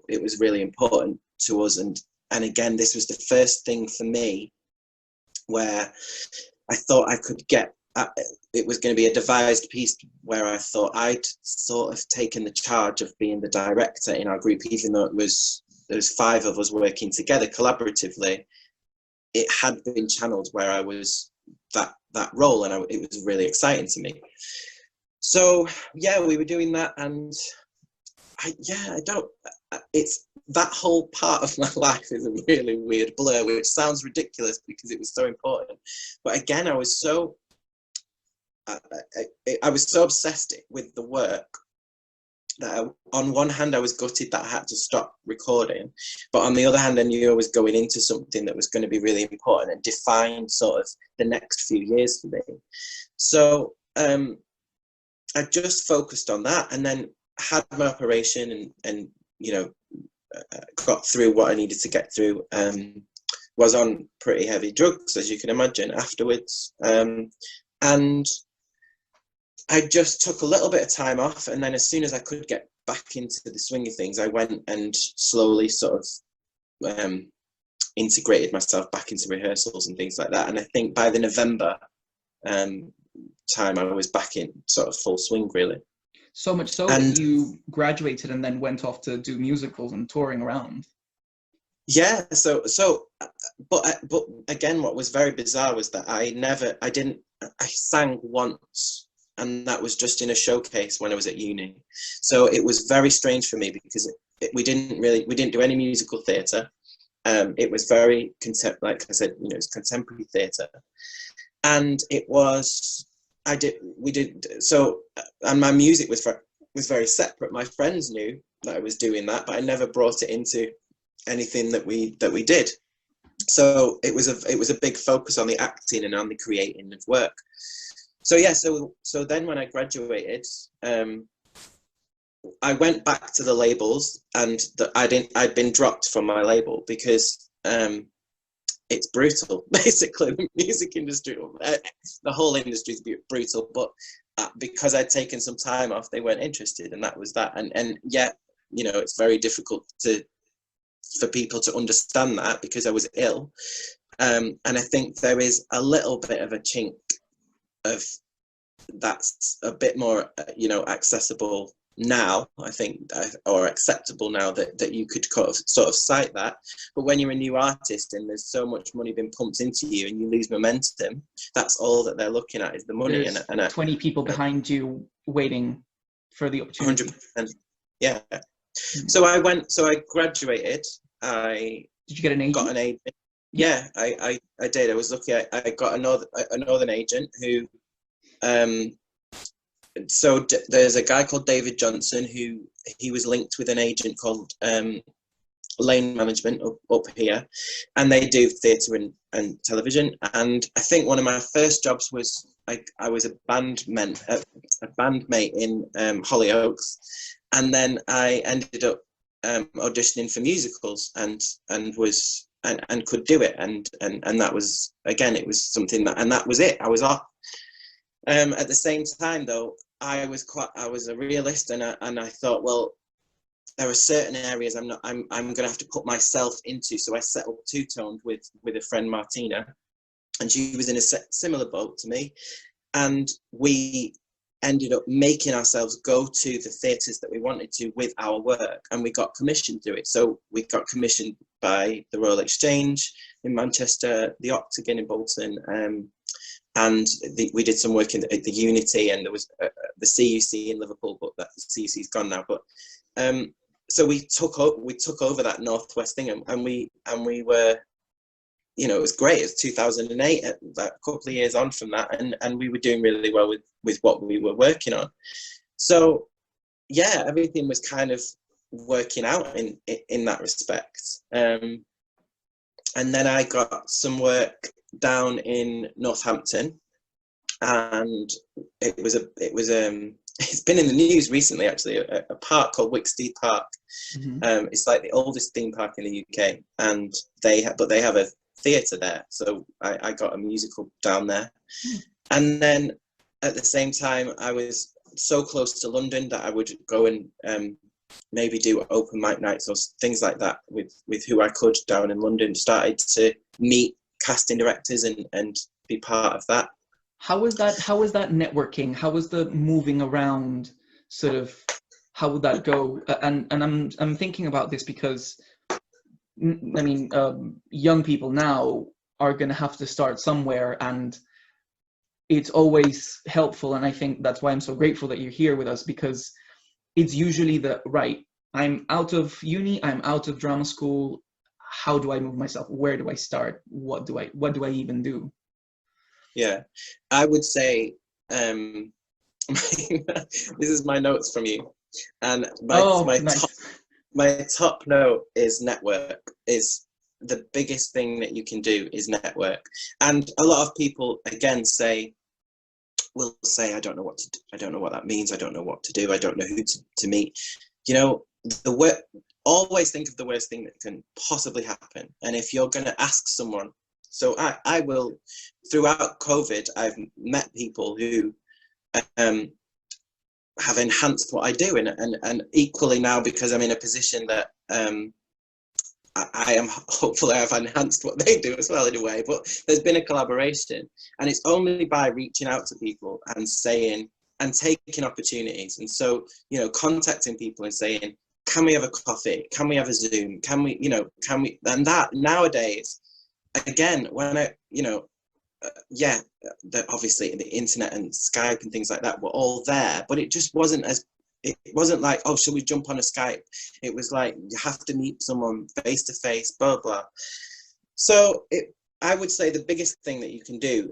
it was really important to us. And again, this was the first thing for me where I thought I could get, it was going to be a devised piece where I thought I'd sort of taken the charge of being the director in our group, even though there was 5 of us working together collaboratively. It had been channeled where I was that role, and it was really exciting to me. So yeah, we were doing that, and it's that whole part of my life is a really weird blur, which sounds ridiculous because it was so important. But again, I was so obsessed with the work that on one hand I was gutted that I had to stop recording, but on the other hand I knew I was going into something that was going to be really important and define sort of the next few years for me. So I just focused on that, and then had my operation and got through what I needed to get through. Was on pretty heavy drugs, as you can imagine, afterwards, and I just took a little bit of time off, and then as soon as I could get back into the swing of things, I went and slowly sort of integrated myself back into rehearsals and things like that. And I think by the November time, I was back in sort of full swing, really. So much so that you graduated and then went off to do musicals and touring around. Yeah, but again, what was very bizarre was that I sang once, and that was just in a showcase when I was at uni. So it was very strange for me because we didn't do any musical theatre. It was very like I said, it's contemporary theatre, and and my music was very separate. My friends knew that I was doing that, but I never brought it into anything that we did. So it was a big focus on the acting and on the creating of work. So yeah, so then when I graduated, I went back to the labels, and I'd been dropped from my label because it's brutal. Basically, the music industry, the whole industry is brutal. But because I'd taken some time off, they weren't interested, and that was that. And yeah, it's very difficult for people to understand that because I was ill, and I think there is a little bit of a chink of that's a bit more, accessible now, I think, or acceptable now, that you could sort of cite that. But when you're a new artist and there's so much money being pumped into you and you lose momentum, that's all that they're looking at is the money. There's 20 people behind you waiting for the opportunity. 100%. Yeah. So I graduated. Did you get an agent? Got an agent. Yeah, I did. I was lucky. I got a northern agent who, so there's a guy called David Johnson who he was linked with an agent called Lane Management up here, and they do theatre and television. And I think one of my first jobs was I was a bandmate in Hollyoaks, and then I ended up auditioning for musicals and could do it, and that was, again, it was something that was it. I was off. At the same time, though, I was a realist, and I thought, well, there are certain areas I'm going to have to put myself into. So I set up two-toned with a friend, Martina, and she was in a similar boat to me, and we ended up making ourselves go to the theatres that we wanted to with our work, and we got commissioned to do it. So we got commissioned by the Royal Exchange in Manchester, the Octagon in Bolton, and we did some work in the Unity, and there was the CUC in Liverpool, but that CUC's gone now. But so we took over that Northwest thing, and we were, it was great. It was 2008, a couple of years on from that, and we were doing really well with what we were working on. So yeah, everything was kind of working out in that respect. And then I got some work down in Northampton, and it's been in the news recently, actually, a park called Wicksteed Park. Mm-hmm. It's like the oldest theme park in the UK, and they have a theatre there, so I got a musical down there. And then at the same time, I was so close to London that I would go and maybe do open mic nights or things like that with who I could down in London. Started to meet casting directors and be part of that. How was that networking? How was the moving around sort of, how would that go? And I'm thinking about this because, I mean, young people now are going to have to start somewhere, and it's always helpful. And I think that's why I'm so grateful that you're here with us, because it's usually I'm out of uni, I'm out of drama school. How do I move myself? Where do I start? What do I even do? Yeah, I would say, this is my notes from you, and my top note is network. Is the biggest thing that you can do is network. And a lot of people, again, will say, I don't know what to do. I don't know what that means. I don't know what to do. I don't know who to meet. Always think of the worst thing that can possibly happen. And if you're going to ask someone, so I will, throughout COVID, I've met people who have enhanced what I do, and equally now, because I'm in a position that I am hopefully I've enhanced what they do as well in a way. But there's been a collaboration, and it's only by reaching out to people and saying and taking opportunities. And so, contacting people and saying, can we have a coffee? Can we have a Zoom? Can we, and that nowadays, again, when obviously the internet and Skype and things like that were all there, but it just wasn't like, oh, shall we jump on a Skype? It was like, you have to meet someone face to face, blah, blah. So I would say the biggest thing that you can do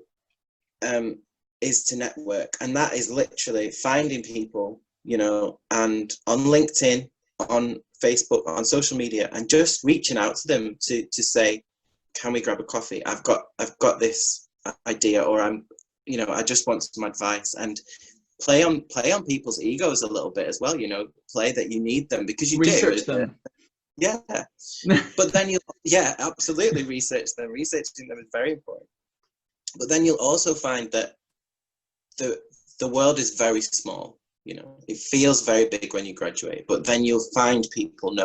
is to network. And that is literally finding people, and on LinkedIn, on Facebook, on social media, and just reaching out to them to say, can we grab a coffee? I've got this idea, or I just want some advice, and play on people's egos a little bit as well, play that you need them, because you research them. Yeah. But then absolutely research them. Researching them is very important. But then you'll also find that the world is very small. It feels very big when you graduate, but then you'll find people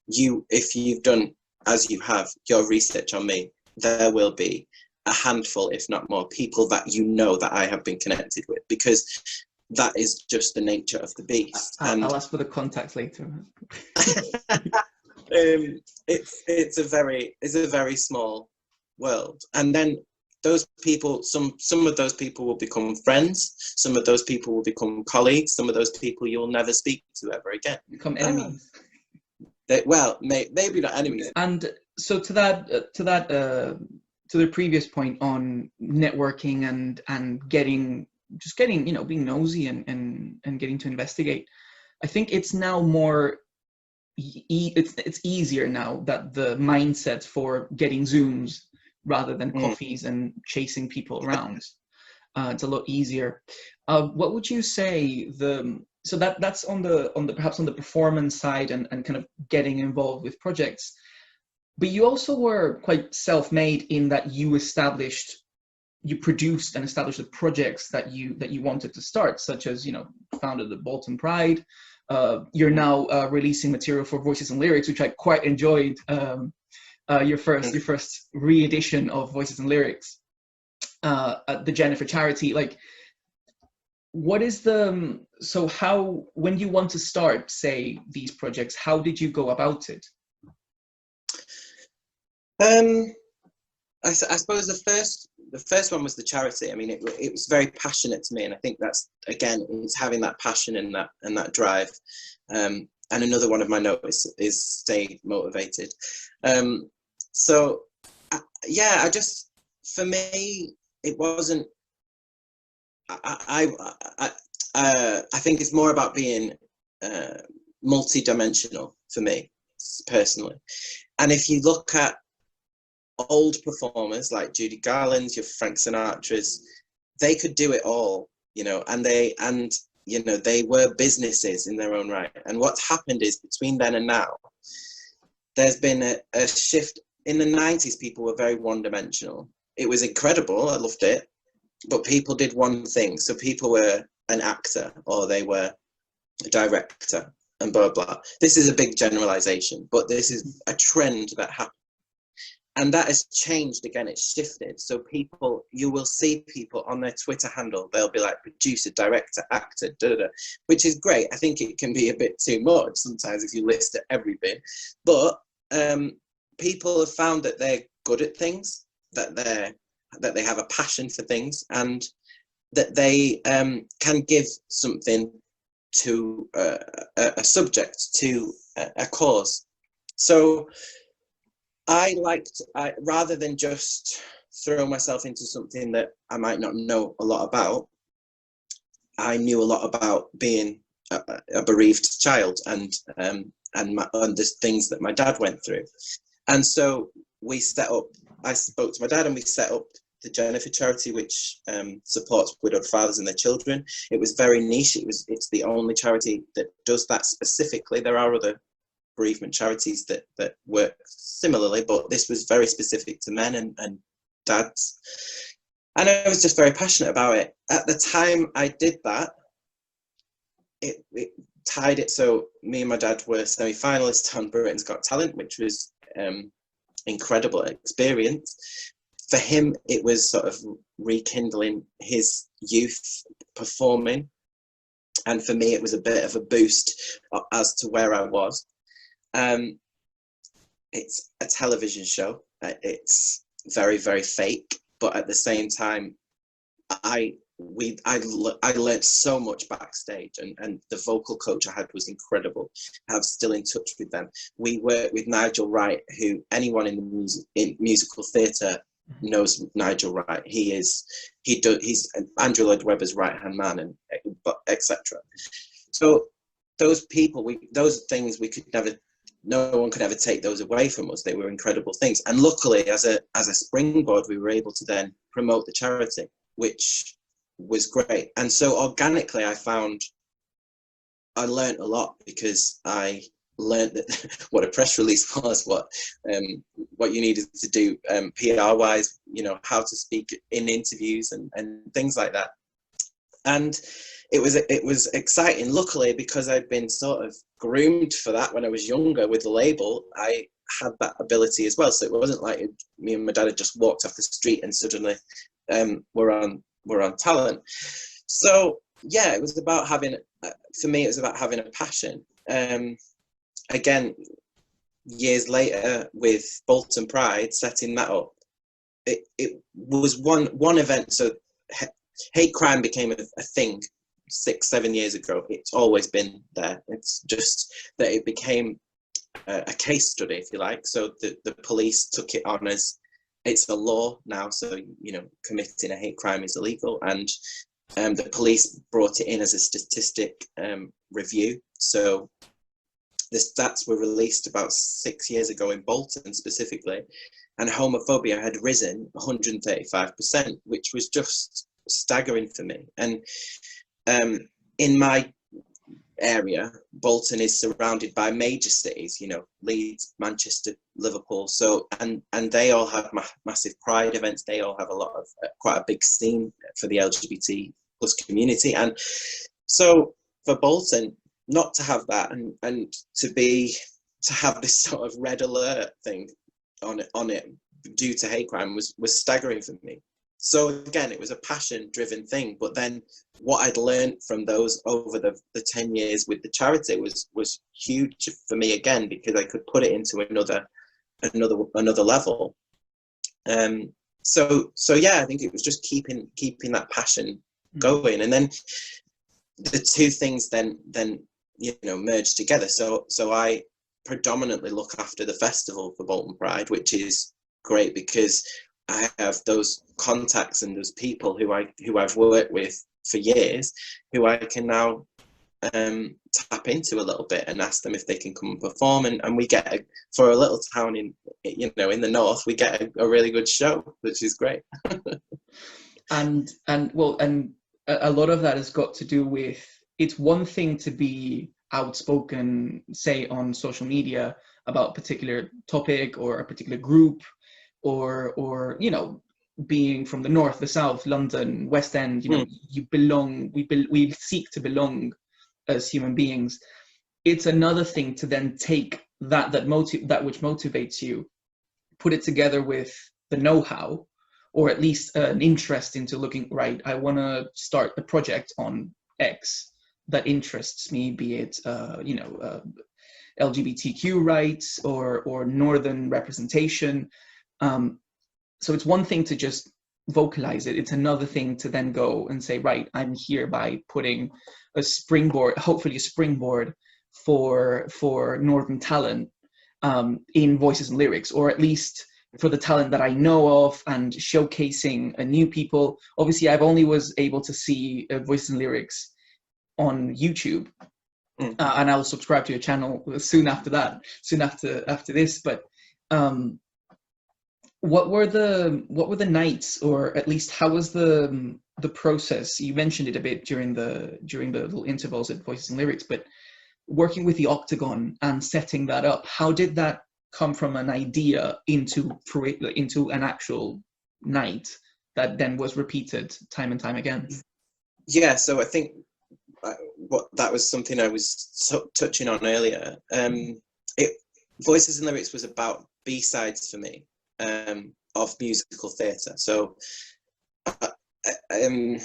if you've done, as you have, your research on me, there will be a handful, if not more, people that you know that I have been connected with, because that is just the nature of the beast. I'll ask for the contact later. It's a very small world, and then those people, some of those people will become friends, some of those people will become colleagues, some of those people you'll never speak to ever again. Become enemies. Maybe not enemies. And so to the previous point on networking and getting, you know, being nosy and getting to investigate, I think it's now more it's easier now that the mindset for getting Zooms rather than coffees and chasing people around, it's a lot easier. What would you say so that's on the perhaps on the performance side and kind of getting involved with projects, but you also were quite self-made in that you produced and established the projects that you wanted to start, such as, you know, founded the Bolton Pride. You're now releasing material for Voices and Lyrics, which I quite enjoyed. Your first re-edition of Voices and Lyrics at the Jennifer charity. Like, what is when you want to start, say, these projects, how did you go about it? I suppose the first one was the charity. I mean, it was very passionate to me, and I think that's, again, it's having that passion and that drive. And another one of my notes is stay motivated. So yeah, for me, it wasn't. I think it's more about being multi-dimensional for me personally. And if you look at old performers like Judy Garland's, your Frank Sinatra's, they could do it all, you know, and they were businesses in their own right. And what's happened is, between then and now, there's been a shift. In the 90s, people were very one-dimensional. It was incredible, I loved it, but people did one thing. So people were an actor, or they were a director, and blah, blah. This is a big generalization, but this is a trend that happened. And that has changed again, it's shifted. So you will see people on their Twitter handle, they'll be like producer, director, actor, which is great. I think it can be a bit too much sometimes if you list everything. But people have found that they're good at things, that they have a passion for things, and that they can give something to a subject, to a cause. So rather than just throw myself into something that I might not know a lot about, I knew a lot about being a bereaved child and the things that my dad went through. And so I spoke to my dad, and we set up the Jennifer charity, which supports widowed fathers and their children. It was very niche. It's the only charity that does that specifically. There are other bereavement charities that work similarly, but this was very specific to men and dads. And I was just very passionate about it. At the time I did that, it tied it. So me and my dad were semi-finalists on Britain's Got Talent, which was incredible experience. For him, it was sort of rekindling his youth performing. And for me, it was a bit of a boost as to where I was. It's a television show. It's very, very fake, but at the same time, I learned so much backstage, and the vocal coach I had was incredible. I'm still in touch with them. We worked with Nigel Wright, who anyone in musical theatre knows Nigel Wright. He's Andrew Lloyd Webber's right-hand man, and etc. So those people, those things we could never. No one could ever take those away from us. They were incredible things. And luckily, as a springboard, we were able to then promote the charity, which was great. And so organically, I learned a lot, because I learned that what a press release was, what you needed to do PR wise, you know, how to speak in interviews and things like that. And it was exciting. Luckily, because I'd been sort of groomed for that when I was younger with the label, I had that ability as well. So it wasn't like me and my dad had just walked off the street and suddenly we're on talent. So yeah, it was about having, for me, it was about having a passion. Again, years later with Bolton Pride, setting that up, it was one event. So hate crime became a thing 6-7 years ago. It's always been there. It's just that it became a case study, if you like. So the police took it on as it's a law now. So, you know, committing a hate crime is illegal. And the police brought it in as a statistic review. So the stats were released about 6 years ago in Bolton specifically, and homophobia had risen 135%, which was just staggering for me. And in my area, Bolton is surrounded by major cities, you know, Leeds, Manchester, Liverpool. So, and they all have massive pride events. They all have a lot of quite a big scene for the LGBT plus community. And so for Bolton not to have that and to have this sort of red alert thing on it due to hate crime was staggering for me. So again, it was a passion driven thing, but then what I'd learned from those over the 10 years with the charity was huge for me again, because I could put it into another level. So yeah, I think it was just keeping that passion going. And then the two things then you know merged together. So I predominantly look after the festival for Bolton Pride, which is great because I have those contacts and those people who I've worked with for years, who I can now tap into a little bit and ask them if they can come and perform. And we get for a little town in the north, we get a really good show, which is great. and a lot of that has got to do with, it's one thing to be outspoken, say on social media about a particular topic or a particular group, or you know, being from the north, the south, London, West End, you know, you belong, we seek to belong as human beings. It's another thing to then take that which motivates you, put it together with the know-how, or at least an interest into looking, right, I want to start a project on X that interests me, be it LGBTQ rights or northern representation. So it's one thing to just vocalize it. It's another thing to then go and say, right, I'm here by putting a springboard, hopefully a springboard for northern talent in voices and lyrics, or at least for the talent that I know of, and showcasing new people. Obviously, I've only was able to see voices and lyrics on YouTube, and I'll subscribe to your channel soon after this. But what were the nights, or at least how was the process? You mentioned it a bit during the little intervals at Voices and Lyrics, but working with the Octagon and setting that up, how did that come from an idea into an actual night that then was repeated time and time again? Yeah, so I think that was something I was touching on earlier. Voices and Lyrics was about B-sides for me of musical theatre. So two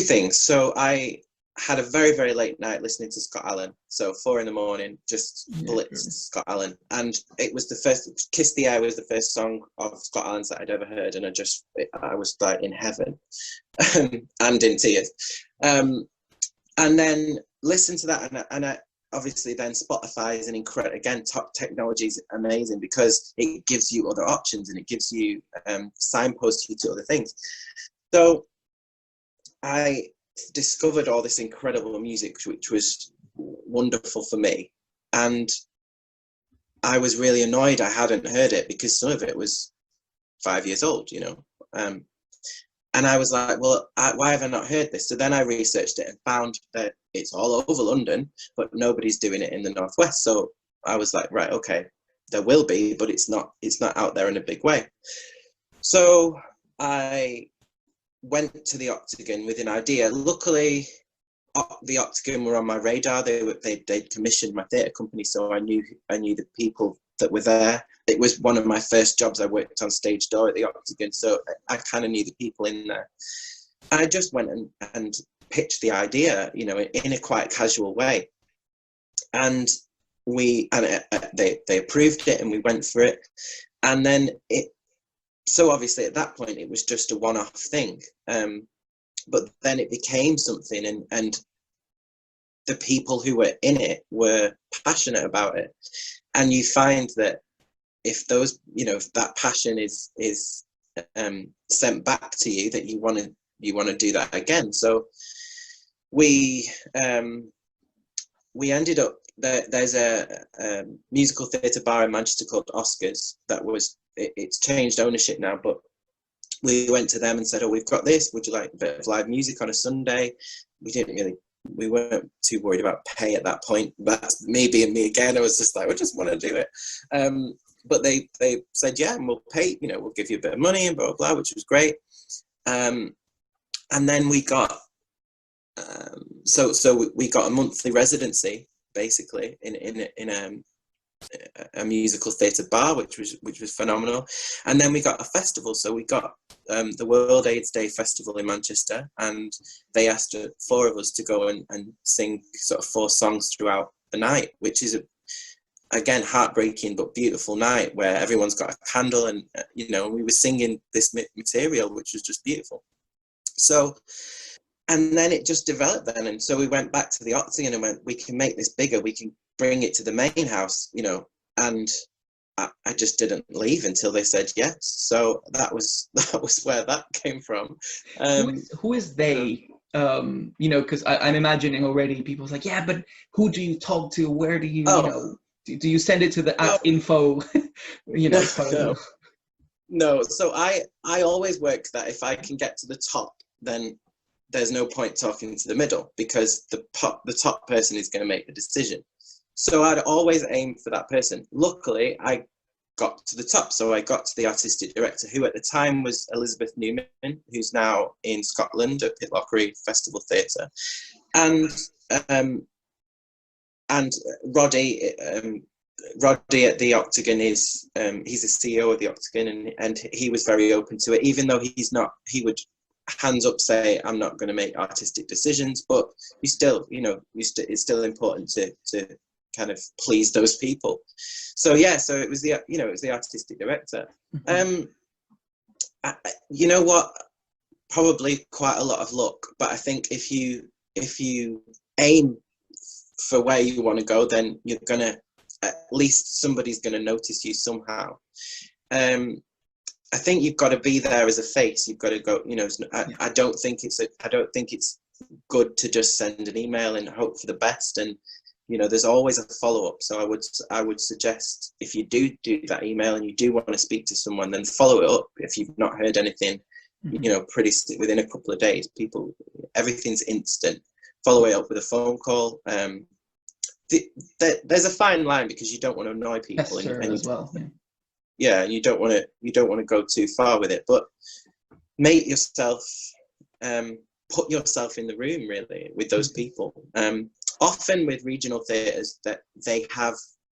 things. So I had a very, very late night listening to Scott Allen. So 4 a.m, just blitzed Scott Allen. And it was the first, Kiss the Air was the first song of Scott Allen's that I'd ever heard. And I was like in heaven and in tears. And then listen to that. And I, obviously then Spotify is an incredible, again, top technology is amazing because it gives you other options and it gives you signposts you to other things. So I discovered all this incredible music, which was wonderful for me. And I was really annoyed I hadn't heard it because some of it was 5 years old, you know. And I was like, well, why have I not heard this? So then I researched it and found that it's all over London, but nobody's doing it in the Northwest. So I was like, right, okay, there will be, but it's not out there in a big way. So I went to the Octagon with an idea. Luckily, the Octagon were on my radar. They'd commissioned my theatre company, so I knew the people that were there. It was one of my first jobs. I worked on stage door at the Octagon, so I kind of knew the people in there. I just went and pitched the idea, you know, in a quite casual way, and they approved it, and we went for it. And then so obviously at that point it was just a one-off thing, but then it became something, and the people who were in it were passionate about it. And you find that if those, you know, if that passion is sent back to you, that you want to do that again. So we ended up there's a musical theatre bar in Manchester called Oscars that was, it's changed ownership now, but we went to them and said, oh, we've got this, would you like a bit of live music on a Sunday? We weren't too worried about pay at that point. That's me being me again. I was just like, we just want to do it. But they said, yeah, and we'll pay, you know, we'll give you a bit of money and blah, blah, blah, which was great. And then we got, so we got a monthly residency, basically, in a musical theatre bar, which was phenomenal. And then we got a festival. So we got the World AIDS Day Festival in Manchester, and they asked 4 of us to go and sing sort of 4 songs throughout the night, which is again heartbreaking but beautiful night where everyone's got a candle, and you know, we were singing this material, which was just beautiful. So, and then it just developed then, and so we went back to the Octagon and went, we can make this bigger, we can bring it to the main house, you know. And I just didn't leave until they said yes. So that was where that came from. Who is they? You know, because I'm imagining already people's like, yeah, but who do you talk to? Where do you, you know, do you send it to the @info? You know, no. So I always work that if I can get to the top, then there's no point talking to the middle, because the top person is going to make the decision. So I'd always aim for that person. Luckily, I got to the top. So I got to the artistic director, who at the time was Elizabeth Newman, who's now in Scotland at Pitlochry Festival Theatre. And Roddy at the Octagon is, he's the CEO of the Octagon, and he was very open to it, even though he would hands up say, I'm not going to make artistic decisions, but you still, you know, it's still important to kind of please those people. So yeah, so it was the artistic director. You know what, probably quite a lot of luck, but I think if you aim for where you want to go, then you're gonna, at least somebody's gonna notice you somehow. I think you've got to be there as a face. You've got to go, you know. I don't think it's good to just send an email and hope for the best. And you know, there's always a follow-up. So I would suggest, if you do that email and you do want to speak to someone, then follow it up. If you've not heard anything, you know, within a couple of days, everything's instant. Follow it up with a phone call. There's a fine line, because you don't want to annoy people. As well. Yeah, and you don't want to go too far with it, but make yourself, put yourself in the room really with those people. Often with regional theatres, that they have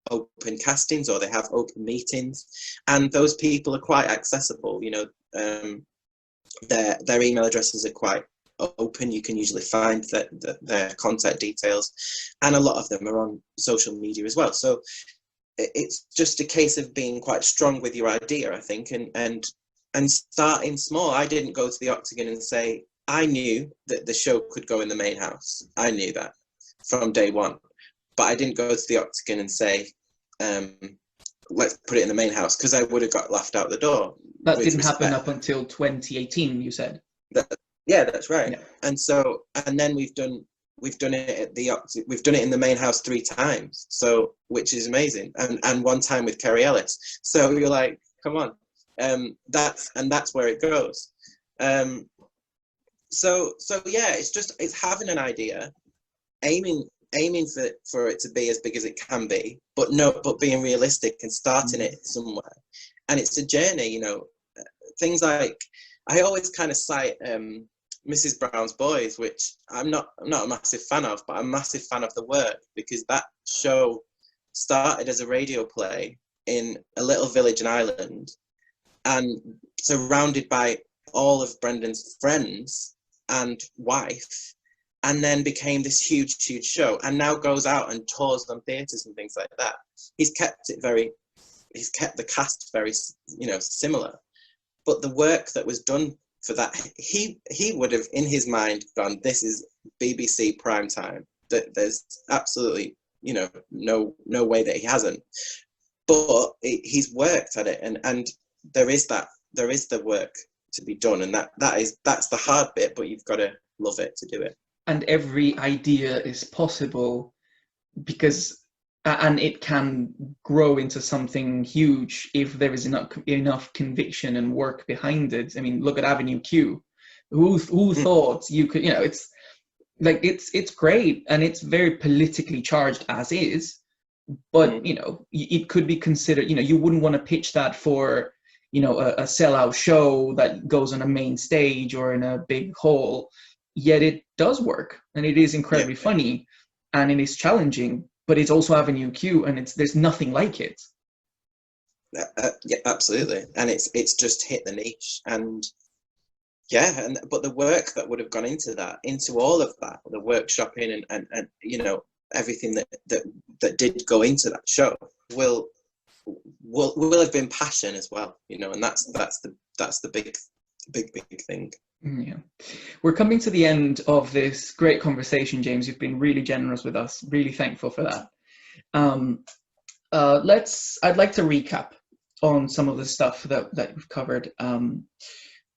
open castings or they have open meetings, and those people are quite accessible. You know, their email addresses are quite open. You can usually find their contact details, and a lot of them are on social media as well. So it's just a case of being quite strong with your idea, I think, and starting small. I didn't go to the Octagon and say, I knew that the show could go in the main house. I knew that from day one, but I didn't go to the Octagon and say, let's put it in the main house, because I would have got laughed out the door. That didn't happen up until 2018, you said. Yeah, that's right. Yeah. And then we've done it at the we've done it in the main house 3 times, so, which is amazing, and 1 time with Kerry Ellis. So you're like, come on, that's where it goes. So yeah, it's having an idea, aiming for it to be as big as it can be, but being realistic and starting it somewhere. And it's a journey, you know. Things like, I always kind of cite Mrs. Brown's Boys, which I'm not a massive fan of, but I'm a massive fan of the work, because that show started as a radio play, in a little village in Ireland and surrounded by all of Brendan's friends and wife, and then became this huge show, and now goes out and tours on theatres and things like that. He's kept the cast very, similar, but the work that was done for that, he would have in his mind gone, this is BBC prime time. There's absolutely, no way that he hasn't, but he's worked at it, and there is the work to be done, and that's the hard bit, but you've got to love it to do it. And every idea is possible because, and it can grow into something huge if there is enough conviction and work behind it. I mean, look at Avenue Q. Who thought you could, it's like, it's great, and it's very politically charged as is, but it could be considered, you wouldn't want to pitch that for a sellout show that goes on a main stage or in a big hall. Yet it does work, and it is incredibly funny, and it is challenging, but it's also Avenue Q, and there's nothing like it. Yeah, absolutely, and it's just hit the niche, and but the work that would have gone into all of that, the workshopping and everything that did go into that show will have been passion as well, and that's the big thing. Yeah, we're coming to the end of this great conversation, James. You've been really generous with us. Really thankful for that. I'd like to recap on some of the stuff that we've covered, on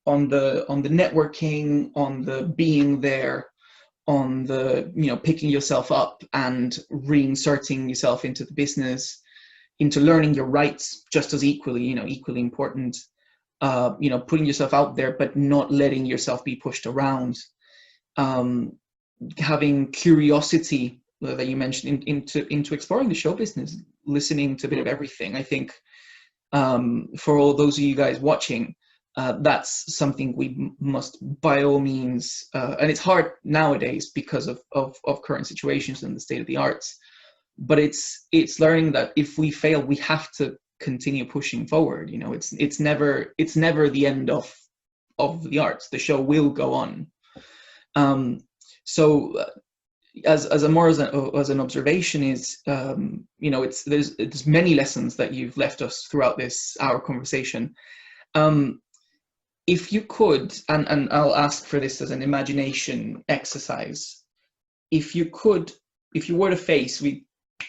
the networking, on the being there, on the picking yourself up and reinserting yourself into the business, into learning your rights just as equally important. Putting yourself out there, but not letting yourself be pushed around. Having curiosity that you mentioned into exploring the show business, listening to a bit of everything. I think for all those of you guys watching, that's something we must by all means, and it's hard nowadays because of current situations and the state of the arts, but it's learning that if we fail, we have to continue pushing forward. It's never the end of the arts. The show will go on. So as an observation is, there's many lessons that you've left us throughout this hour conversation. If you could, and I'll ask for this as an imagination exercise, if you were to face,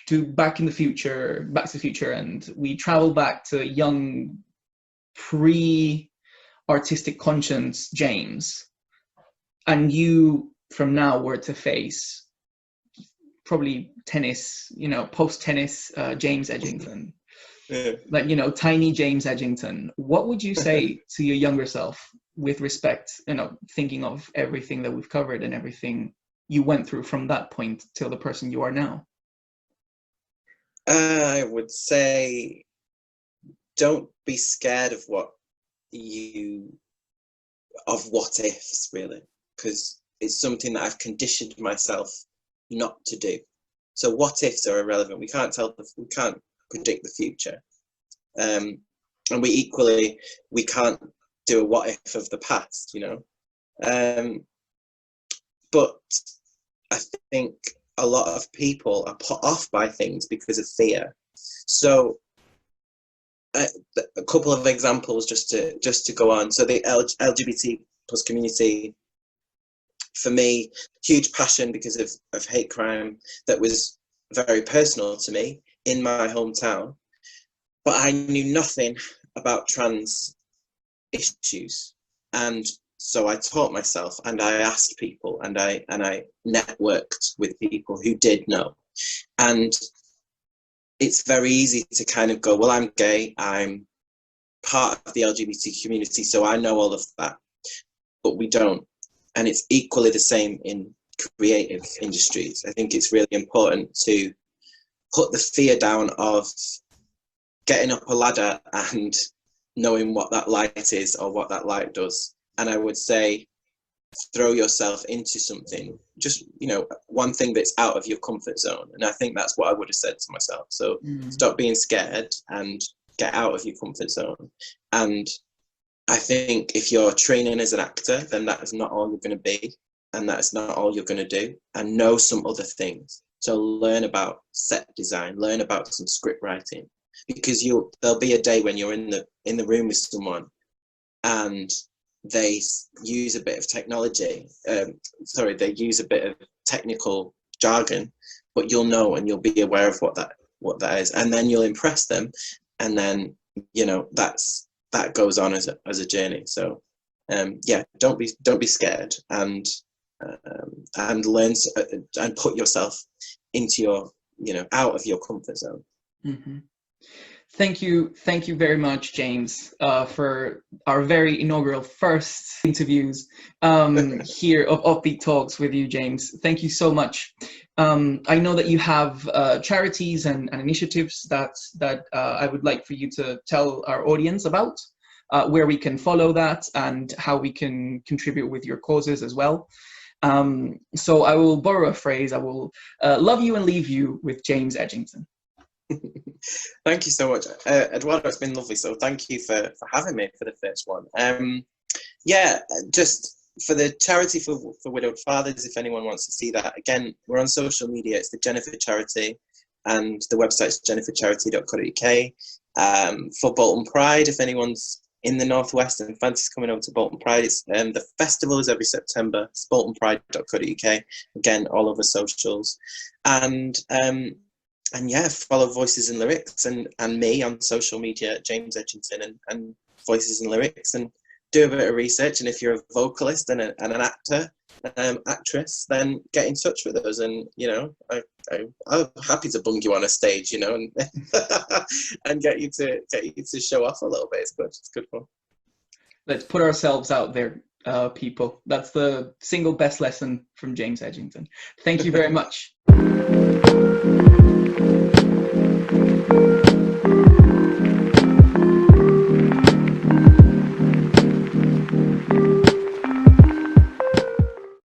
Back to the Future, and we travel back to young, pre-artistic conscience James, and you from now were to face probably tennis, post-tennis James Edgington, tiny James Edgington, what would you say to your younger self with respect, thinking of everything that we've covered and everything you went through from that point till the person you are now? I would say, don't be scared of what ifs, really, because it's something that I've conditioned myself not to do. So what ifs are irrelevant. We can't predict the future, and we can't do a what if of the past, but I think a lot of people are put off by things because of fear. So a couple of examples just to go on. So the LGBT plus community, for me, huge passion because of hate crime that was very personal to me in my hometown, but I knew nothing about trans issues, and so I taught myself, and I asked people, and I networked with people who did know. And it's very easy to kind of go, well, I'm gay, I'm part of the LGBT community, so I know all of that. But we don't. And it's equally the same in creative industries. I think it's really important to put the fear down of getting up a ladder and knowing what that light is or what that light does. And I would say, throw yourself into something, just, you know, one thing that's out of your comfort zone. And I think that's what I would have said to myself. So stop being scared and get out of your comfort zone. And I think if you're training as an actor, then that is not all you're going to be, and that's not all you're going to do, and know some other things. So learn about set design, learn about some script writing, because there'll be a day when you're in the room with someone and they use a bit of technology, they use a bit of technical jargon, but you'll know and you'll be aware of what that is, and then you'll impress them, and then, you know, that goes on as a journey. So don't be scared, and learn and put yourself into your, you know, out of your comfort zone. Mm-hmm. Thank you very much, James, for our very inaugural first interviews here of Offbeat Talks with you, James. Thank you so much. I know that you have charities and initiatives that I would like for you to tell our audience about, where we can follow that and how we can contribute with your causes as well. So I will borrow a phrase. I will love you and leave you with James Edgington. Thank you so much, Eduardo. It's been lovely. So thank you for having me for the first one. Just for the charity for widowed fathers, if anyone wants to see that, again, we're on social media. It's the Jennifer Charity, and the website's jennifercharity.co.uk. For Bolton Pride, if anyone's in the Northwest and fancies coming over to Bolton Pride, it's the festival is every September. It's boltonpride.co.uk. Again, all over socials, and follow Voices and Lyrics and me on social media, James Edginton, and Voices and Lyrics, and do a bit of research. And if you're a vocalist and an actor, actress, then get in touch with us. And, you know, I'm happy to bung you on a stage, you know, and and get you to show off a little bit. It's good fun. Let's put ourselves out there, people. That's the single best lesson from James Edgington. Thank you very much.